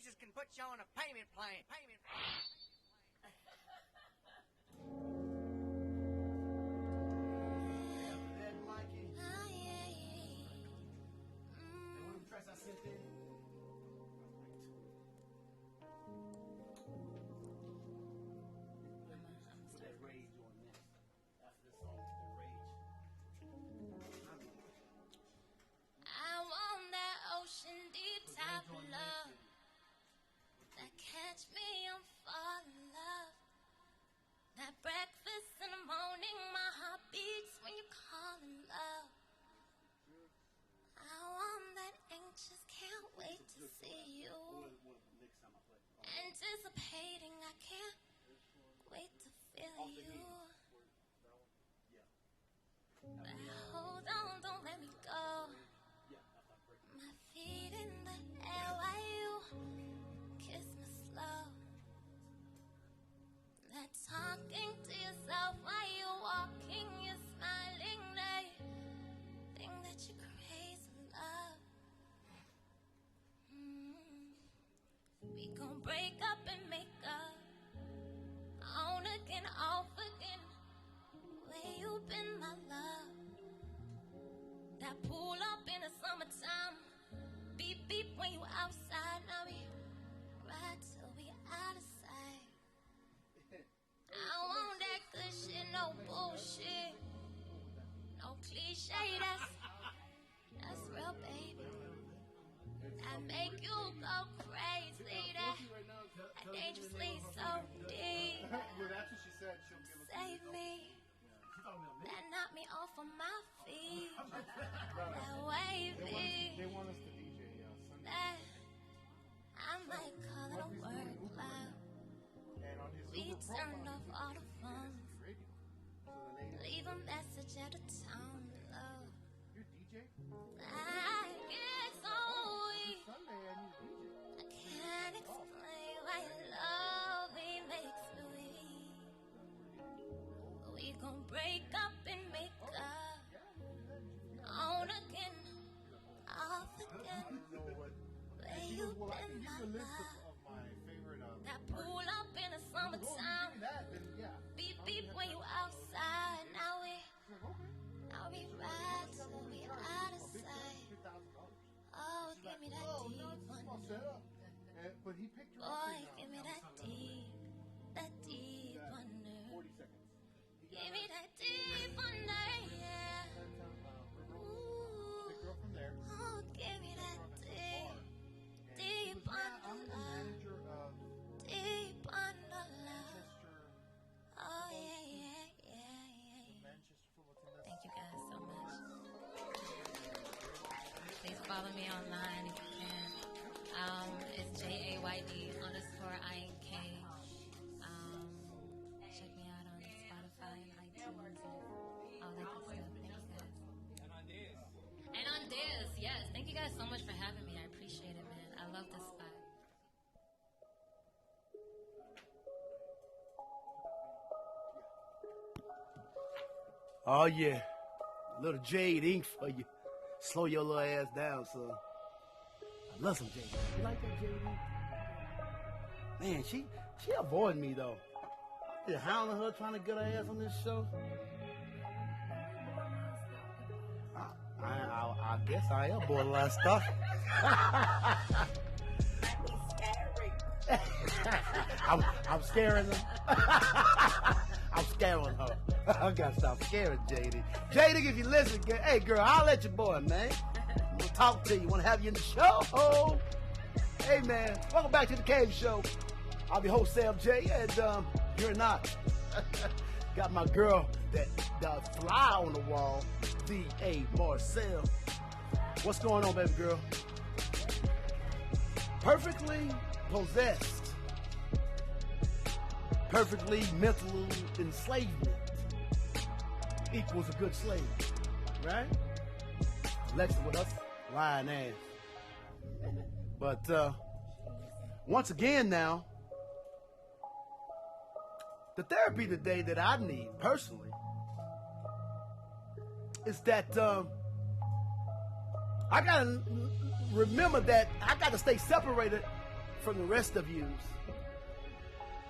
Jesus can put you on a payment plan. I want that ocean deep type of love that catch me on fire. Hold on, don't let me go. My feet in the air while you kiss me slow. That talking to yourself while you're walking, you're smiling, they think that you're crazy, love. We gon' break up and make up, on again, off again. Where you been, my love? That pull up in the summertime, beep beep when you outside. Now we ride till we out of sight. I want that good shit, no bullshit, no cliche. That's real, baby. That make you go crazy. That dangerously so deep. Save me. That knocked me off of my feet. That wavy. They want us to DJ Sunday. That I might call it a word cloud. And on his We Uber turned profile, off all the phones. radio. So the name Leave a message at a tone, love. you're DJ? I get so weak. Sunday I need a DJ. I can't explain why your love it makes me weak. We gon' break up and make up, on again, off again. Where you been, my love? Of my favorite That pull up in the summertime, that, then yeah. beep beep when you outside. Now we ride till we out of sight. Oh, give me that deep one. Set up. But he picked her up Boy, in, give me that deep wonder. 40 seconds. Give me that deep wonder, yeah. Ooh, Pick her up from there. oh, give me that deep I'm wonder, the love. manager of Deep wonder, love. Manchester, Oh, yeah. Manchester football team. Thank you guys so much. Please follow me online if you can. It's JAYD_INK. Check me out on Spotify and iTunes and all that good stuff. Thank you guys. And on Diz, yes. Thank you guys so much for having me. I appreciate it, man. I love this spot. Oh, yeah. Little Jade Ink for you. Slow your little ass down, son. I love some Jade Ink. You like that Jade Ink? Man, she avoiding me, though. I'm just hounding her, trying to get her ass on this show. I guess I am bored a lot of stuff. I'm scaring them. I'm scaring her. I gotta stop scaring JD. JD, if you listen, hey girl, I'll let your boy, man. We'll talk to you. Want to have you in the show? Hey man, welcome back to the Cave Show. I'm your host Sam J, and you're not. Got my girl that fly on the wall, V.A. Marcel. What's going on, baby girl? Perfectly possessed. Perfectly mental enslavement equals a good slave, right? Alexa with us, lying ass. But once again now, the therapy today that I need personally is that I gotta remember that I gotta stay separated from the rest of yous.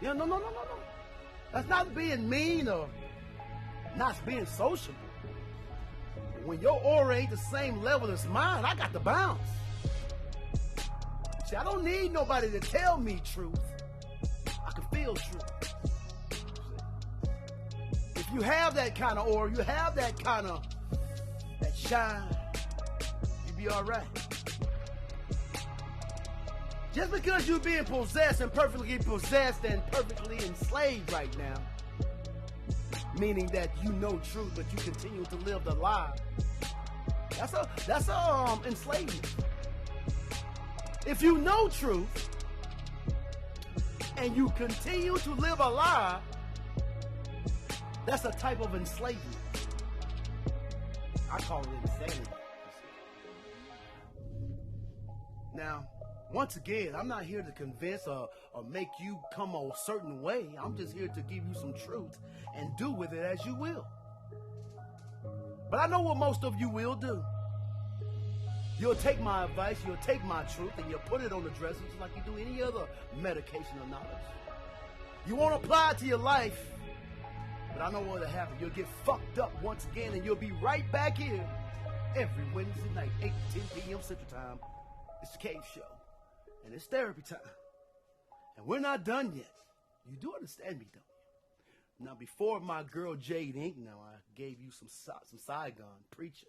Yeah, no. That's not being mean or not being sociable. When your aura ain't the same level as mine, I got to bounce. See, I don't need nobody to tell me truth. I can feel truth. If you have that kind of aura, you have that kind of, that shine, you be all right. Just because you're being possessed and perfectly possessed and perfectly enslaved right now, meaning that you know truth, but you continue to live the lie. That's a enslavement. If you know truth and you continue to live a lie, That's a type of enslavement. I call it insanity. Now, once again, I'm not here to convince or make you come a certain way. I'm just here to give you some truth and do with it as you will. But I know what most of you will do. You'll take my advice, you'll take my truth, and you'll put it on the dresser just like you do any other medication or knowledge. You won't apply it to your life, but I know what'll happen. You'll get fucked up once again, and you'll be right back here every Wednesday night, 8 to 10 p.m. Central Time. It's the Cave Show, and it's therapy time. And we're not done yet. You do understand me, don't you? Now, before my girl Jade Inc., now I gave you some Saigon, Preacher.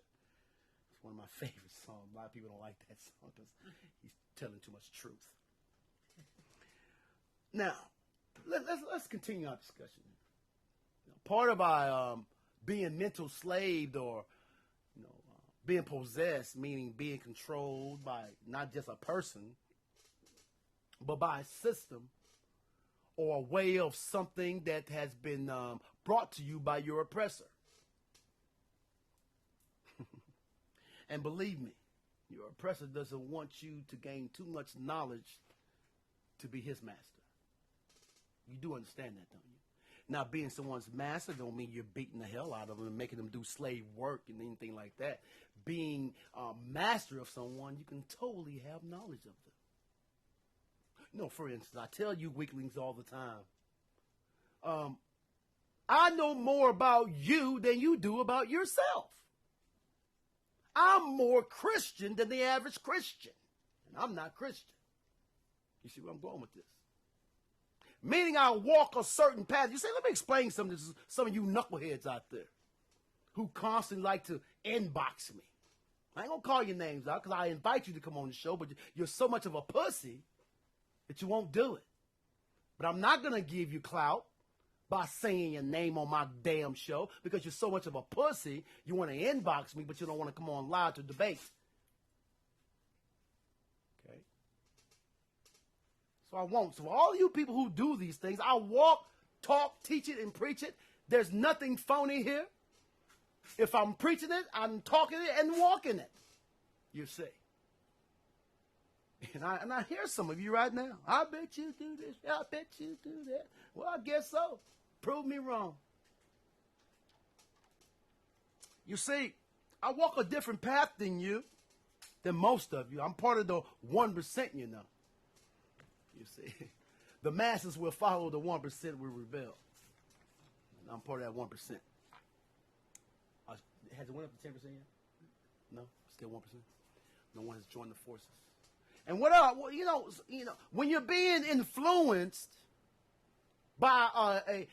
It's one of my favorite songs. A lot of people don't like that song because he's telling too much truth. Now, let's continue our discussion. Part of our being mental slaved or being possessed, meaning being controlled by not just a person, but by a system or a way of something that has been brought to you by your oppressor. And believe me, your oppressor doesn't want you to gain too much knowledge to be his master. You do understand that, don't you? Now, being someone's master don't mean you're beating the hell out of them and making them do slave work and anything like that. Being a master of someone, you can totally have knowledge of them. For instance, I tell you weaklings all the time, I know more about you than you do about yourself. I'm more Christian than the average Christian, and I'm not Christian. You see where I'm going with this? Meaning I walk a certain path. You say, let me explain something to some of you knuckleheads out there who constantly like to inbox me. I ain't going to call your names out because I invite you to come on the show, but you're so much of a pussy that you won't do it. But I'm not going to give you clout by saying your name on my damn show because you're so much of a pussy, you want to inbox me, but you don't want to come on live to debate. Okay? So I won't. So all you people who do these things, I walk, talk, teach it, and preach it. There's nothing phony here. If I'm preaching it, I'm talking it and walking it. You see. And I hear some of you right now. I bet you do this. I bet you do that. Well, I guess so. Prove me wrong. You see, I walk a different path than you, than most of you. I'm part of the 1%, you know. You see, the masses will follow, the 1% will rebel. And I'm part of that 1%. Has it went up to 10% yet? No, still 1%. No one has joined the forces. And when you're being influenced by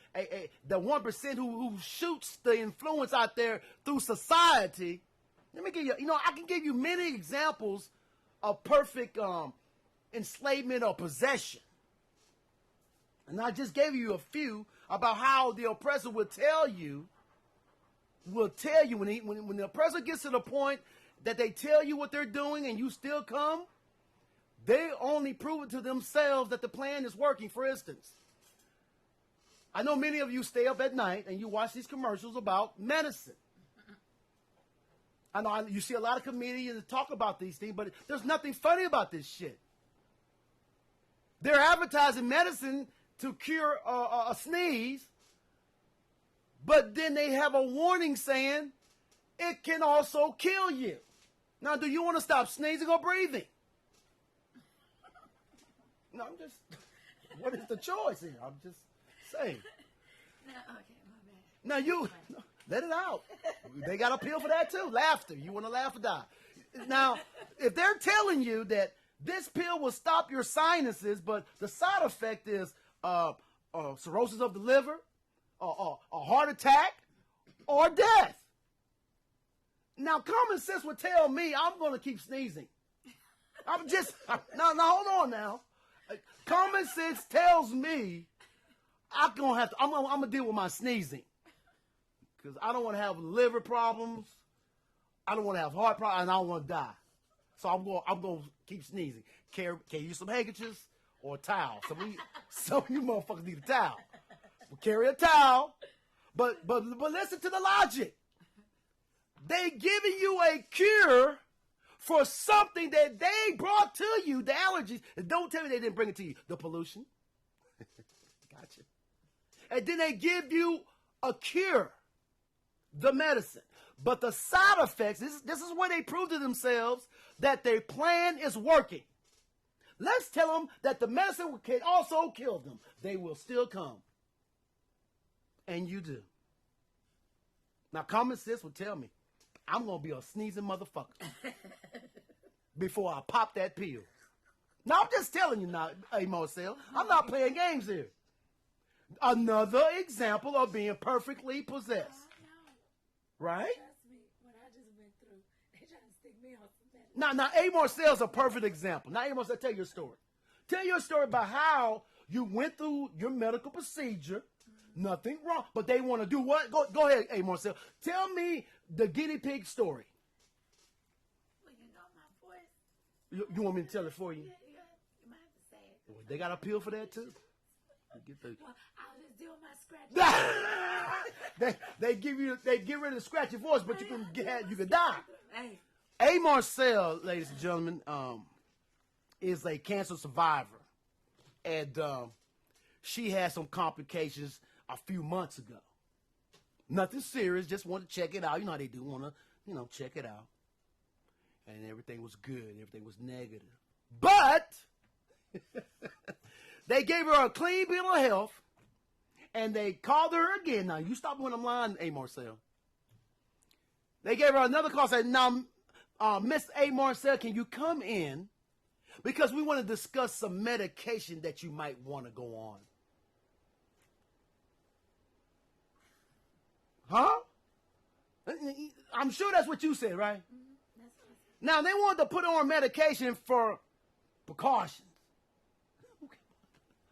the 1% who shoots the influence out there through society, let me give you, I can give you many examples of perfect enslavement or possession. And I just gave you a few about how the oppressor will tell you when the oppressor gets to the point that they tell you what they're doing and you still come, they only prove it to themselves that the plan is working. For instance, I know many of you stay up at night and you watch these commercials about medicine. I know you see a lot of comedians talk about these things, but there's nothing funny about this shit. They're advertising medicine to cure a sneeze, but then they have a warning saying it can also kill you. Now, do you want to stop sneezing or breathing? No, I'm just, what is the choice here? I'm just saying. No, okay, my bad. Now let it out. They got a pill for that too. Laughter. You want to laugh or die. Now, if they're telling you that this pill will stop your sinuses, but the side effect is cirrhosis of the liver, a heart attack, or death. Now, common sense would tell me I'm going to keep sneezing. Now, hold on now. Common sense tells me I'm going to deal with my sneezing. Because I don't want to have liver problems. I don't want to have heart problems, and I don't want to die. So I'm going to keep sneezing. Can you use some handkerchiefs or a towel? Some of you motherfuckers need a towel. We'll carry a towel, But listen to the logic. They giving you a cure for something that they brought to you, the allergies. And don't tell me they didn't bring it to you. The pollution. Gotcha. And then they give you a cure, the medicine. But the side effects, this is where they prove to themselves that their plan is working. Let's tell them that the medicine can also kill them. They will still come. And you do. Now, common sense will tell me, I'm going to be a sneezing motherfucker before I pop that pill. Now, I'm just telling you now, A. Marcel, I'm not playing games here. Another example of being perfectly possessed. Right? Trust me, what I just went through, they trying to stick me on some Now, A. Marcel's a perfect example. Now, A. Marcel, tell your story. Tell your story about how you went through your medical procedure. Nothing wrong. But they want to do what? Go ahead, A. Marcel. Tell me the guinea pig story. Well, you know my voice. You want me to tell it for you? Yeah, you might have to say it. Well, they got a pill for that, too. Well, I'll just do my scratch. they get rid of the scratchy voice, but you can die. Hey. A. Marcel, ladies and gentlemen, is a cancer survivor. And she had some complications a few months ago. Nothing serious, just wanted to check it out. You know how they do, want to, check it out. And everything was good, everything was negative. But they gave her a clean bill of health, and they called her again. Now, you stop when I'm lying, A. Marcel. They gave her another call, said, now, Miss A. Marcel, can you come in? Because we want to discuss some medication that you might want to go on. Huh? I'm sure that's what you said, right? Mm-hmm. That's what I said. Now, they wanted to put her on medication for precautions.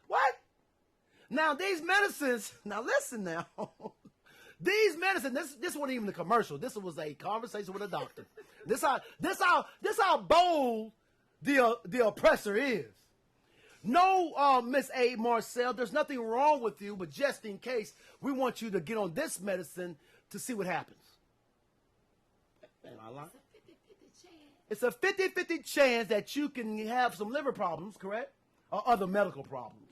What? Now, these medicines, now listen now. These medicines, this wasn't even a commercial. This was a conversation with a doctor. This how bold the oppressor is. No, Miss A. Marcel, there's nothing wrong with you, but just in case, we want you to get on this medicine to see what happens. Am I lying? It's a 50-50 chance that you can have some liver problems, correct? Or other medical problems.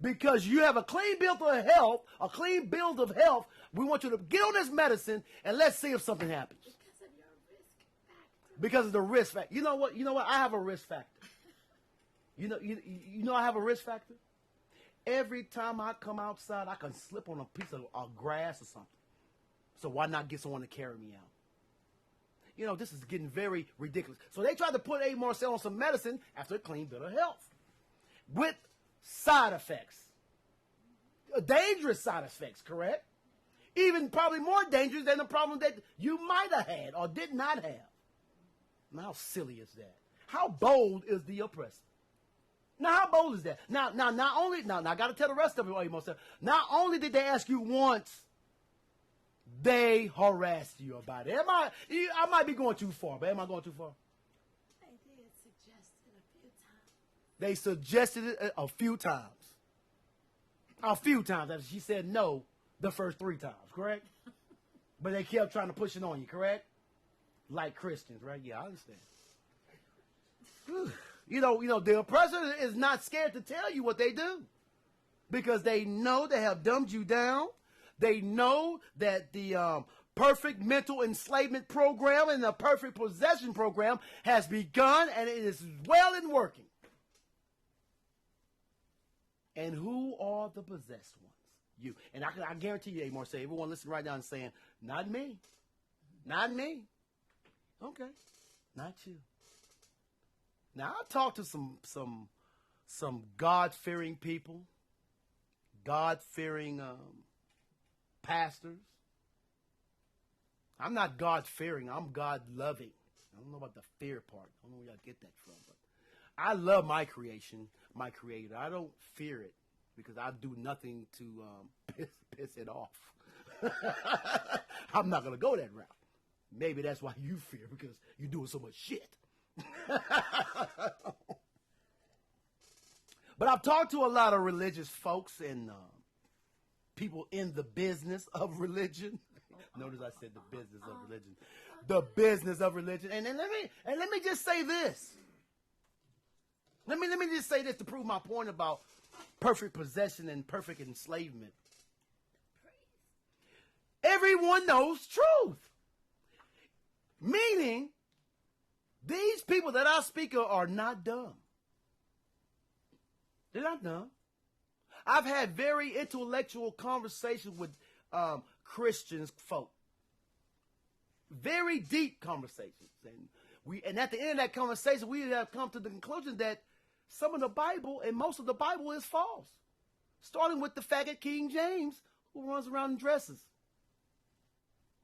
Because you have a clean bill of health, we want you to get on this medicine and let's see if something happens. Because of your risk factor. Because of the risk factor. You know what? I have a risk factor. You know I have a risk factor? Every time I come outside, I can slip on a piece of grass or something. So why not get someone to carry me out? This is getting very ridiculous. So they tried to put A. Marcel on some medicine after a clean bill of health. With side effects. Dangerous side effects, correct? Even probably more dangerous than the problem that you might have had or did not have. Now, how silly is that? How bold is the oppressor? Now, how bold is that? Now, I got to tell the rest of it. Not only did they ask you once, they harassed you about it. I might be going too far, but am I going too far? They did suggest it a few times. They suggested it a few times. A few times. After she said no the first 3 times, correct? But they kept trying to push it on you, correct? Like Christians, right? Yeah, I understand. The oppressor is not scared to tell you what they do. Because they know they have dumbed you down. They know that the perfect mental enslavement program and the perfect possession program has begun and it is well in working. And who are the possessed ones? You. And I guarantee you, A. Marcel, everyone listening right now and saying, not me. Not me. Okay. Not you. Now, I talked to some God-fearing people, God-fearing pastors. I'm not God-fearing. I'm God-loving. I don't know about the fear part. I don't know where y'all get that from. But I love my creation, my creator. I don't fear it because I do nothing to piss it off. I'm not going to go that route. Maybe that's why you fear, because you're doing so much shit. But I've talked to a lot of religious folks, and people in the business of religion. Notice I said the business of religion. The business of religion. And let me just say this. Let me just say this to prove my point about perfect possession and perfect enslavement. Everyone knows truth. Meaning, these people that I speak of are not dumb. They're not dumb. I've had very intellectual conversations with Christians folk. Very deep conversations. And at the end of that conversation, we have come to the conclusion that some of the Bible and most of the Bible is false. Starting with the faggot King James who runs around in dresses.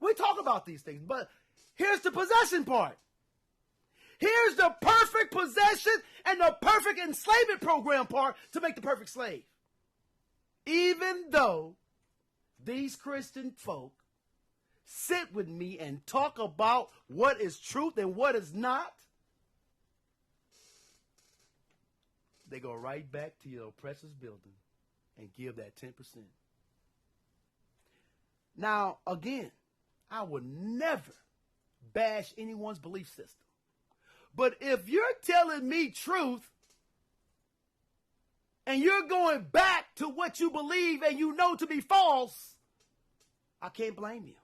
We talk about these things, but here's the possession part. Here's the perfect possession and the perfect enslavement program part to make the perfect slave. Even though these Christian folk sit with me and talk about what is truth and what is not, they go right back to your oppressor's building and give that 10%. Now, again, I would never bash anyone's belief system. But if you're telling me truth and you're going back to what you believe and you know to be false, I can't blame you.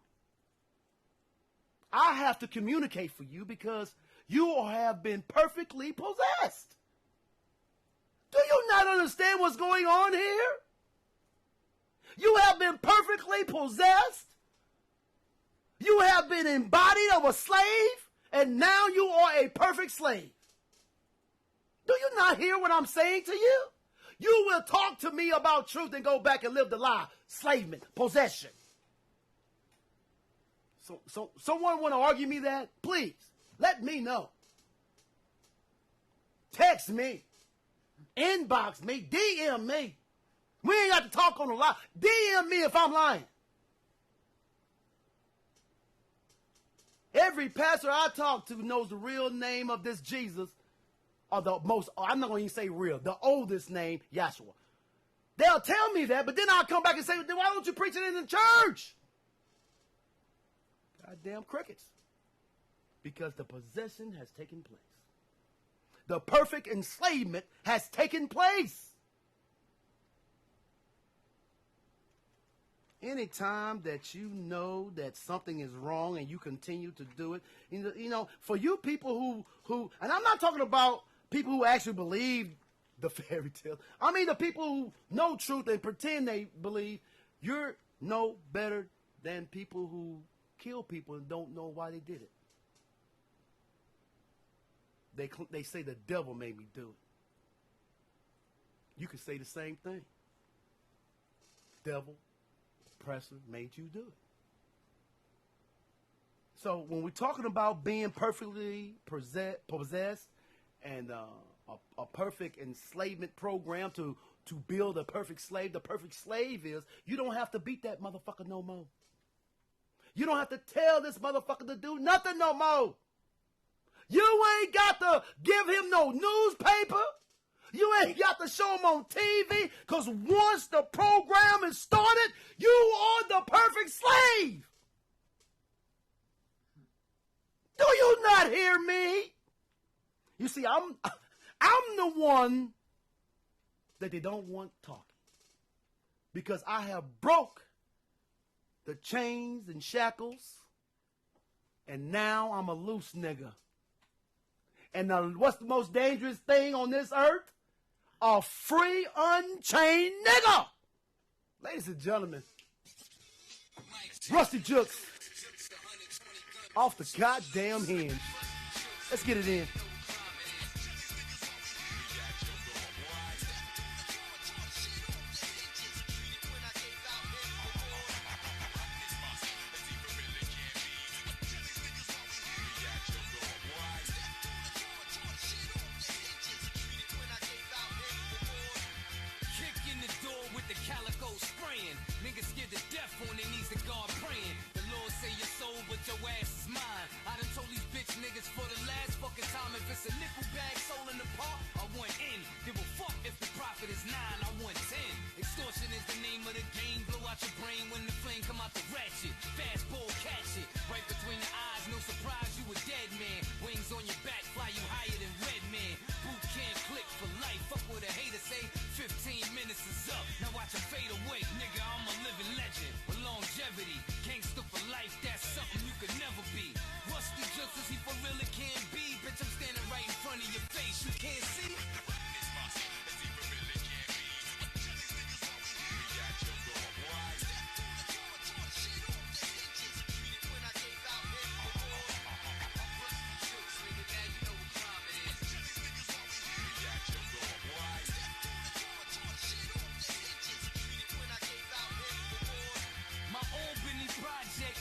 I have to communicate for you because you have been perfectly possessed. Do you not understand what's going on here? You have been perfectly possessed. You have been embodied of a slave, and now you are a perfect slave. Do you not hear what I'm saying to you? You will talk to me about truth and go back and live the lie. Slavement, possession. So someone want to argue me that? Please, let me know. Text me. Inbox me. DM me. We ain't got to talk on the line. DM me if I'm lying. Every pastor I talk to knows the real name of this Jesus, or the most, I'm not going to even say real, the oldest name, Yahshua. They'll tell me that, but then I'll come back and say, then why don't you preach it in the church? Goddamn crickets. Because the possession has taken place. The perfect enslavement has taken place. Anytime that you know that something is wrong and you continue to do it, you know, for you people who, and I'm not talking about people who actually believe the fairy tale. I mean the people who know truth and pretend they believe, you're no better than people who kill people and don't know why they did it. They say the devil made me do it. You could say the same thing. Devil, oppressor made you do it. So when we're talking about being perfectly possessed and a perfect enslavement program to build a perfect slave, the perfect slave is you don't have to beat that motherfucker no more. You don't have to tell this motherfucker to do nothing no more. You ain't got to give him no newspaper. You ain't got to show him on TV, because once the program is started, you are the perfect slave. Do you not hear me? You see, I'm the one that they don't want talking, because I have broke the chains and shackles, and now I'm a loose nigga. And what's the most dangerous thing on this earth? A free, unchained nigga. Ladies and gentlemen, Rusty Jukes off the goddamn hinge. Let's get it in. Extortion is the name of the game. Blow out out your brain when the flame come out the ratchet. Fastball, catch it. Right between the eyes, no surprise, you a dead man. Wings on your back, fly you higher than Red Man. Boot camp, click for life. Fuck what a hater say. 15 minutes is up. Now watch him fade away. Nigga, I'm a living legend with longevity. Gangsta for life, that's something you could never be. Rusty just as he for real it can be. Bitch, I'm standing right in front of your face. You can't see.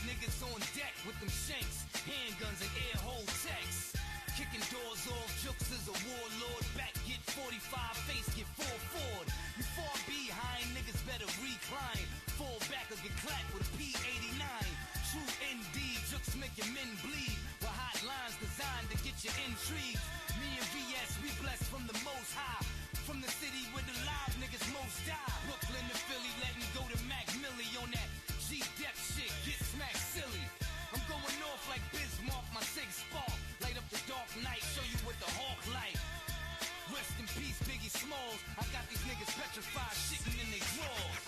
Niggas on deck with them shanks, handguns and air hole techs. Kicking doors off, Jukes is a warlord. Back get 45, face get 4 forward. You far behind, niggas better recline. Fall back or get clapped with a P89. True indeed, Jukes make your men bleed. With hot lines designed to get you intrigued. Me and VS, we blessed from the most high. From the city where the live niggas most die. Brooklyn to Philly, letting go to Mac Millie on that G-Dep shit, get smacked silly. I'm going off like Bismarck, my sig spark. Light up the dark night, show you what the hawk like. Rest in peace, Biggie Smalls. I got these niggas petrified, shitting in their drawers.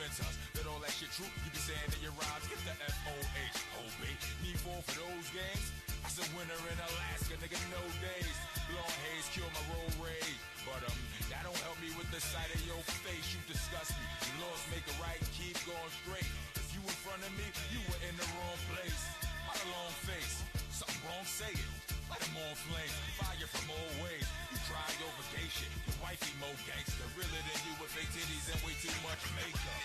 Us that all that shit true, you be saying in your rhymes, get the F-O-H, oh babe, need fall for those games. I said winter in Alaska, nigga, no days. Blowing haze, kill my road rage. But that don't help me with the sight of your face. You disgust me. You lost, make a right, keep going straight. If you in front of me, you were in the wrong place. Why the long face? Something wrong, say it. Light them on flames, fire from all ways. You try your vacation, your wifey more gangster. Realer than you with fake titties and way too much makeup.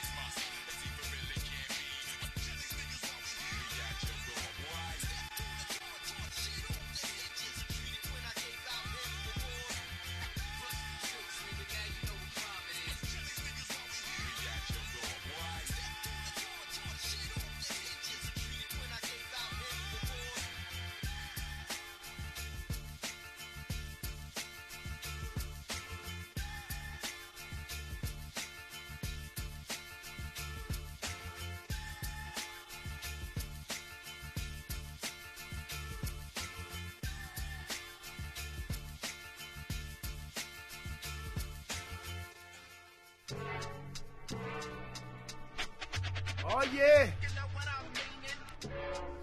Oh yeah.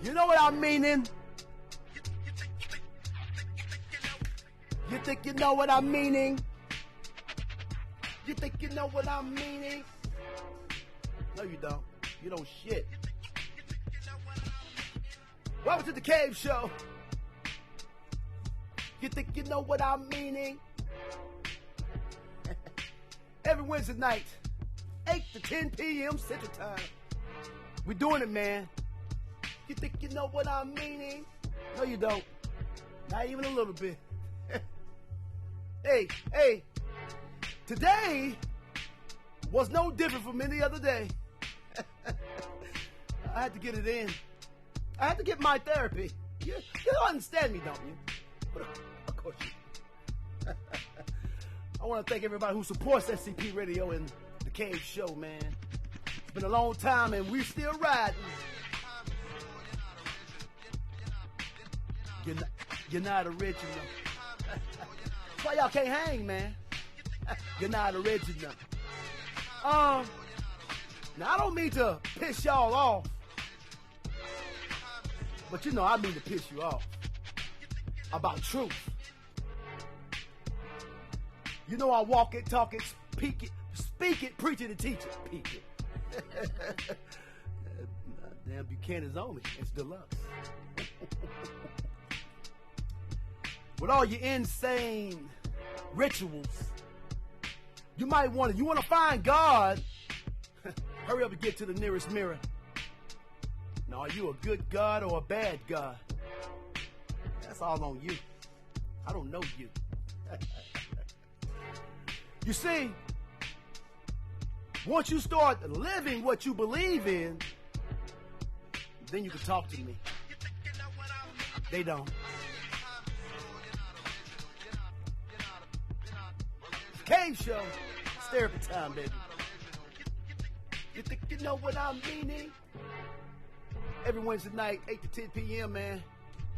You know what I'm meaning? You think you know what I'm meaning? You think you know what I'm meaning? No, you don't. You don't shit. Welcome to the Cave Show. You think you know what I'm meaning? Every Wednesday night, 8 to 10 p.m. Central Time. We're doing it, man. You think you know what I'm meaning? No, you don't. Not even a little bit. Hey, today was no different from any other day. I had to get it in. I had to get my therapy. You don't understand me, don't you? But of course you. I want to thank everybody who supports SCP Radio and the Cave Show, man. It's been a long time and we're still riding. You're not original. That's why y'all can't hang, man. You're not original. Now I don't mean to piss y'all off, but you know I mean to piss you off about truth. You know I walk it, talk it, speak it, preach it, and teach it. Peek it. Damn Buchanan's only. It's deluxe. With all your insane rituals, You might want to find God. Hurry up and get to the nearest mirror. Now, are you a good God or a bad God? That's all on you. I don't know you. You see, once you start living what you believe in, then you can talk to me. They don't. Cave Show. It's therapy time, baby. You think you know what I'm meaning? Every Wednesday night, 8 to 10 p.m., man,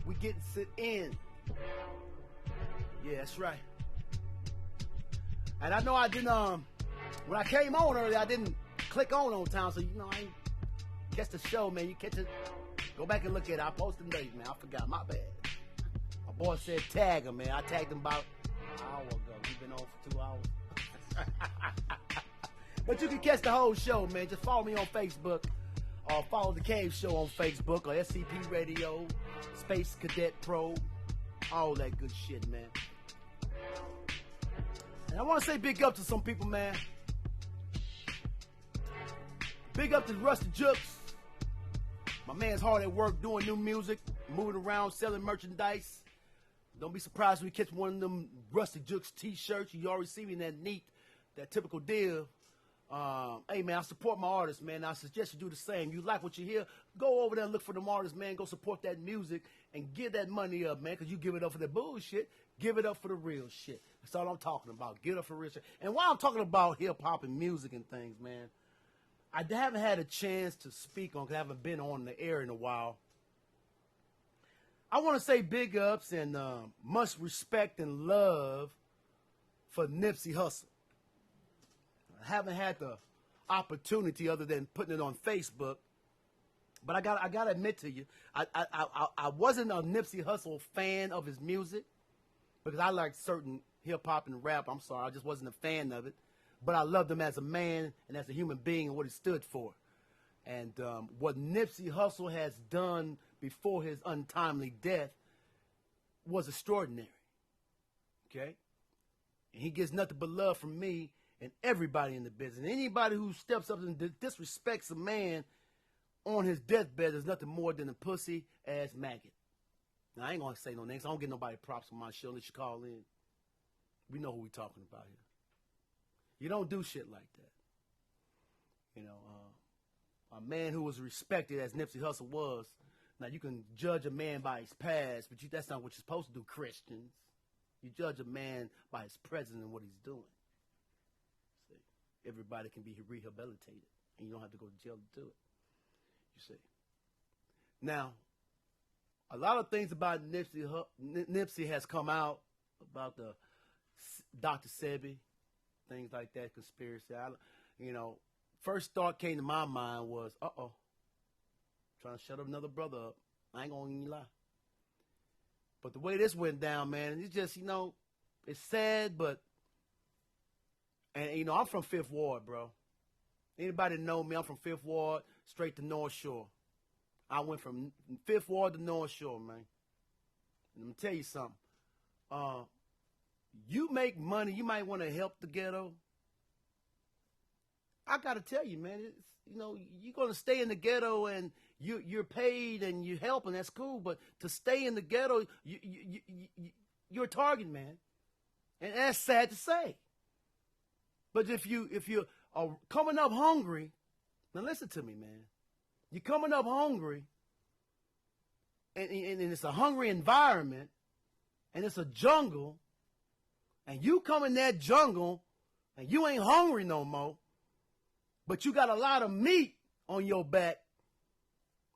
we getting sit in. Yeah, that's right. And I know I didn't, when I came on earlier, I didn't click on time, so, I ain't catch the show, man. You catch it, go back and look at it. I posted late, man. I forgot, my bad. My boy said tag him, man. I tagged him about an hour ago. We've been on for 2 hours. But you can catch the whole show, man. Just follow me on Facebook. Or follow The Cave Show on Facebook or SCP Radio, Space Cadet Pro, all that good shit, man. And I want to say big up to some people, man. Big up to Rusty Jukes. My man's hard at work doing new music, moving around, selling merchandise. Don't be surprised when you catch one of them Rusty Jukes t-shirts. You already see me in that neat, that typical deal. Hey, man, I support my artists, man. I suggest you do the same. You like what you hear, go over there and look for them artists, man. Go support that music and give that money up, man, because you give it up for the bullshit. Give it up for the real shit. That's all I'm talking about. Give it up for real shit. And while I'm talking about hip-hop and music and things, man, I haven't had a chance to speak on because I haven't been on the air in a while. I want to say big ups and much respect and love for Nipsey Hussle. I haven't had the opportunity other than putting it on Facebook, but I gotta admit to you, I wasn't a Nipsey Hussle fan of his music because I like certain hip hop and rap. I'm sorry, I just wasn't a fan of it, but I loved him as a man and as a human being and what he stood for. And what Nipsey Hussle has done before his untimely death was extraordinary. Okay, and he gets nothing but love from me and everybody in the business. Anybody who steps up and disrespects a man on his deathbed is nothing more than a pussy-ass maggot. Now, I ain't going to say no names. I don't get nobody props on my show unless you call in. We know who we talking about here. You don't do shit like that. A man who was respected as Nipsey Hussle was. Now, you can judge a man by his past, but that's not what you're supposed to do, Christians. You judge a man by his present and what he's doing. Everybody can be rehabilitated, and you don't have to go to jail to do it. You see. Now, a lot of things about Nipsey has come out about the Dr. Sebi, things like that, conspiracy. First thought came to my mind was, trying to shut another brother up. I ain't gonna even lie. But the way this went down, man, it's just, it's sad, but. And, I'm from 5th Ward, bro. Anybody know me, I'm from 5th Ward, straight to North Shore. I went from 5th Ward to North Shore, man. And let me tell you something. You make money, you might want to help the ghetto. I got to tell you, man, you're going to stay in the ghetto and you're paid and you're helping, that's cool. But to stay in the ghetto, you're a target, man. And that's sad to say. But if you are coming up hungry, now listen to me, man. You're coming up hungry, and it's a hungry environment, and it's a jungle, and you come in that jungle, and you ain't hungry no more, but you got a lot of meat on your back,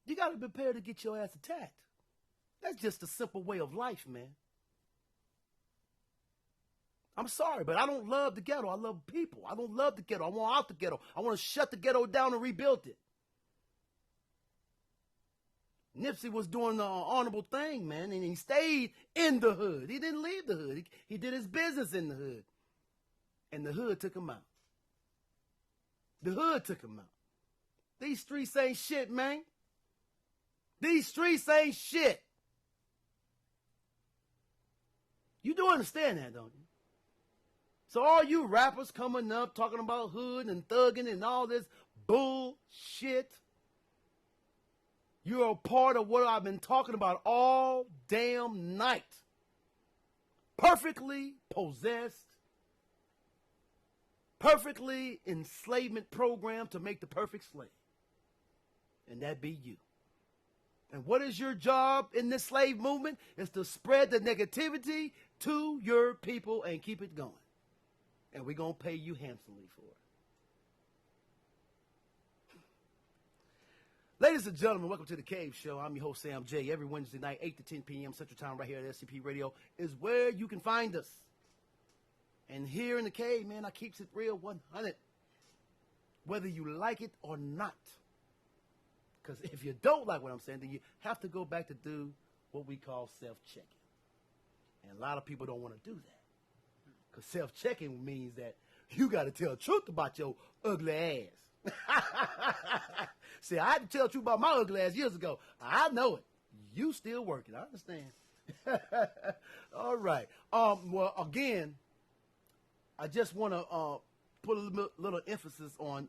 you got to be prepared to get your ass attacked. That's just a simple way of life, man. I'm sorry, but I don't love the ghetto. I love people. I don't love the ghetto. I want out the ghetto. I want to shut the ghetto down and rebuild it. Nipsey was doing the honorable thing, man, and he stayed in the hood. He didn't leave the hood. He did his business in the hood. And the hood took him out. The hood took him out. These streets ain't shit, man. These streets ain't shit. You do understand that, don't you? So all you rappers coming up talking about hood and thugging and all this bullshit, you're a part of what I've been talking about all damn night. Perfectly possessed, perfectly enslavement program to make the perfect slave. And that be you. And what is your job in this slave movement? Is to spread the negativity to your people and keep it going. And we're going to pay you handsomely for it. Ladies and gentlemen, welcome to The Cave Show. I'm your host, Sam J. Every Wednesday night, 8 to 10 p.m. Central Time right here at SCP Radio is where you can find us. And here in The Cave, man, I keeps it real 100. Whether you like it or not. Because if you don't like what I'm saying, then you have to go back to do what we call self-checking. And a lot of people don't want to do that. Because self-checking means that you got to tell the truth about your ugly ass. See, I had to tell the truth about my ugly ass years ago. I know it. You still working. I understand. All right. Well, again, I just want to put a little emphasis on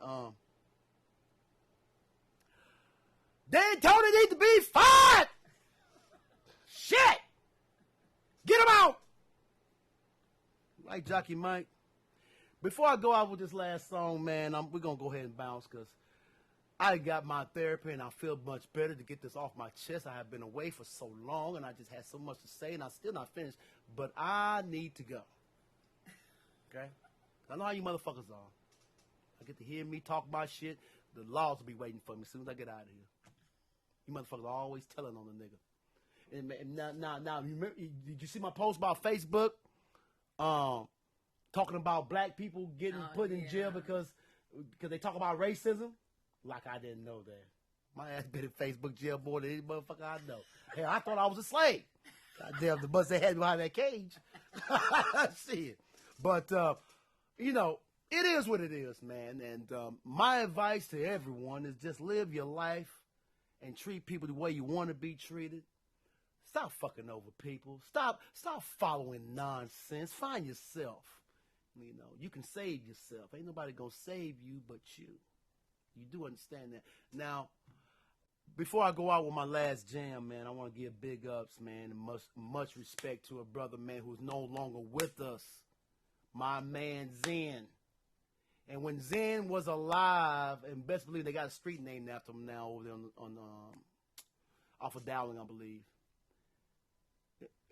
Dan Tony need to be fired. Shit. Get him out. Right, Jockey Mike. Before I go out with this last song, man, we're going to go ahead and bounce because I got my therapy and I feel much better to get this off my chest. I have been away for so long and I just had so much to say and I'm still not finished, but I need to go. Okay? I know how you motherfuckers are. I get to hear me talk my shit. The laws will be waiting for me as soon as I get out of here. You motherfuckers are always telling on the nigga. And now, remember, did you see my post about Facebook? Talking about black people getting put in jail because they talk about racism? Like I didn't know that. My ass been in Facebook jail more than any motherfucker I know. Hell, I thought I was a slave. Goddamn, the bus they had behind that cage. Shit. But, you know, it is what it is, man. And my advice to everyone is just live your life and treat people the way you want to be treated. Stop fucking over people. Stop following nonsense. Find yourself. You know, you can save yourself. Ain't nobody gonna save you but you. You do understand that. Now, before I go out with my last jam, man, I want to give big ups, man, and much respect to a brother, man, who's no longer with us. My man Zen. And when Zen was alive, and best believe they got a street named after him now over there on off of Dowling, I believe.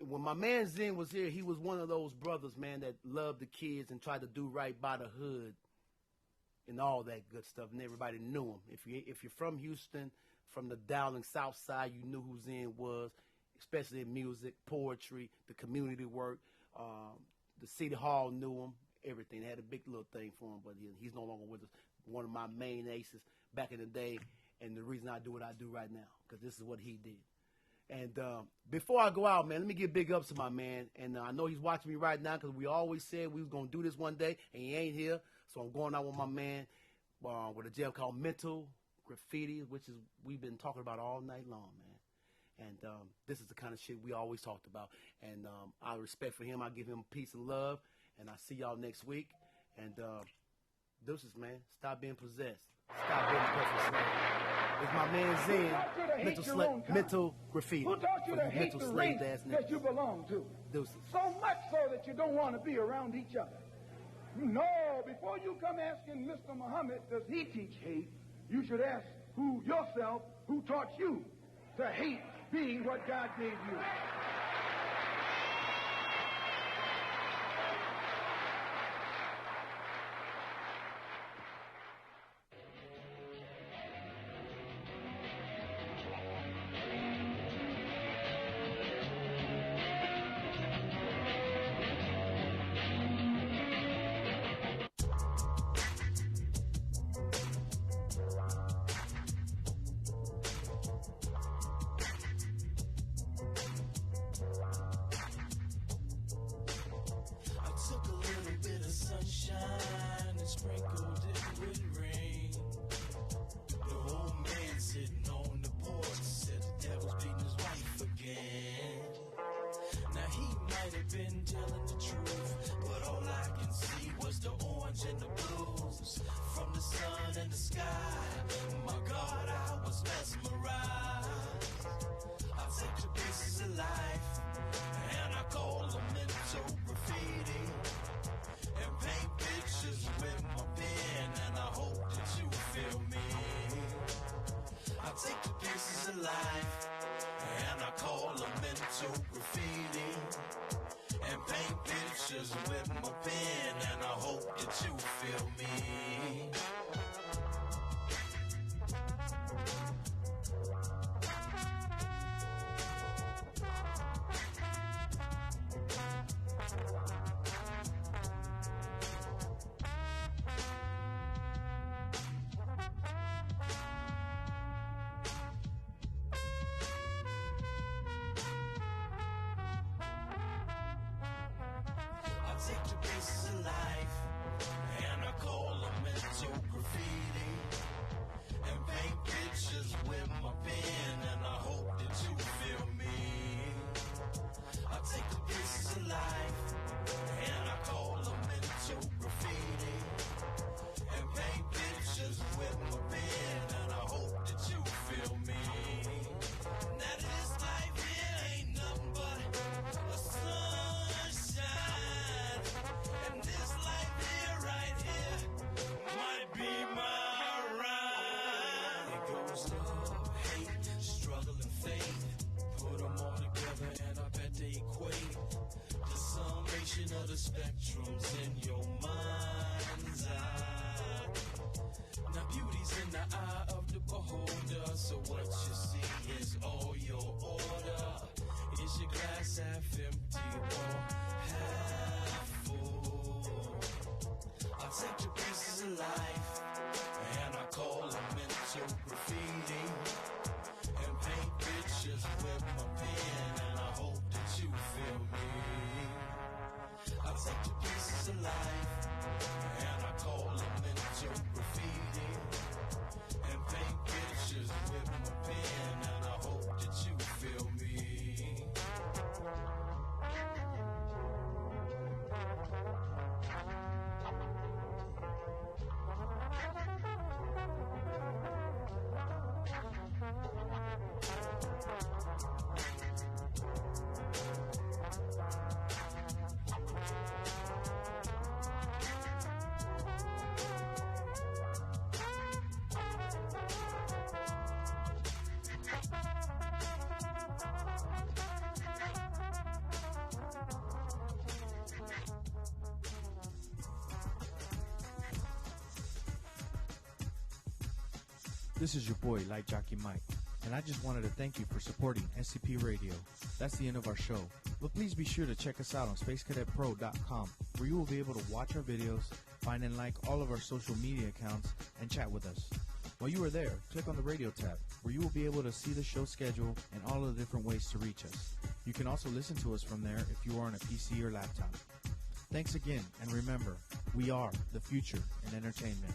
When my man Zen was here, he was one of those brothers, man, that loved the kids and tried to do right by the hood and all that good stuff, and everybody knew him. If you're from Houston, from the Dowling South Side, you knew who Zen was, especially in music, poetry, the community work. The City Hall knew him, everything. They had a big little thing for him, but he's no longer with us. One of my main aces back in the day, and the reason I do what I do right now, because this is what he did. And before I go out, man, let me give big ups to my man. And I know he's watching me right now because we always said we was going to do this one day, and he ain't here. So I'm going out with my man with a jam called Mental Graffiti, which is we've been talking about all night long, man. And this is the kind of shit we always talked about. And out of respect for him, I give him peace and love. And I see y'all next week. And deuces, man. Stop being possessed. Stop being a perfect slave. It's my man Zen, mental graffiti. Who taught you to hate the race that you belong to? Deuces. So much so that you don't want to be around each other. No, before you come asking Mr. Muhammad, does he teach hate, you should ask yourself who taught you to hate being what God gave you. Been telling the truth, but all I can see and the blues, from the sun and the sky. My God, I was mesmerized. I take the pieces of life and I call them mental graffiti, and paint pictures with my pen, and I hope that you feel me. I take the pieces of life and I call them mental graffiti, and paint pictures with my pen, and I hope that you feel me. Take the pieces of life and I call them mental graffiti, and paint pictures with my pen, and I hope that you feel me. I take the pieces of life and I call them mental graffiti, and paint pictures with my pen, and I hope that you feel me. Now this life here ain't nothing but a sunshine. And this life here, right here, might be my ride. It goes love, hate, struggle, and faith. Put them all together and I bet they equate. The summation of the spectrums in your mind's eye. Now beauty's in the eye of the beholder, so what you see is all your order. Is your glass half empty or half full? I take the pieces of life and I call them mental graffiti, and paint pictures with my pen, and I hope that you feel me. I take the pieces of life and I call them mental graffiti, and paint pictures with my pen, and I hope that you feel me. This is your boy, Light Jockey Mike, and I just wanted to thank you for supporting SCP Radio. That's the end of our show, but please be sure to check us out on SpaceCadetPro.com, where you will be able to watch our videos, find and like all of our social media accounts, and chat with us. While you are there, click on the radio tab, where you will be able to see the show schedule and all of the different ways to reach us. You can also listen to us from there if you are on a PC or laptop. Thanks again, and remember, we are the future in entertainment.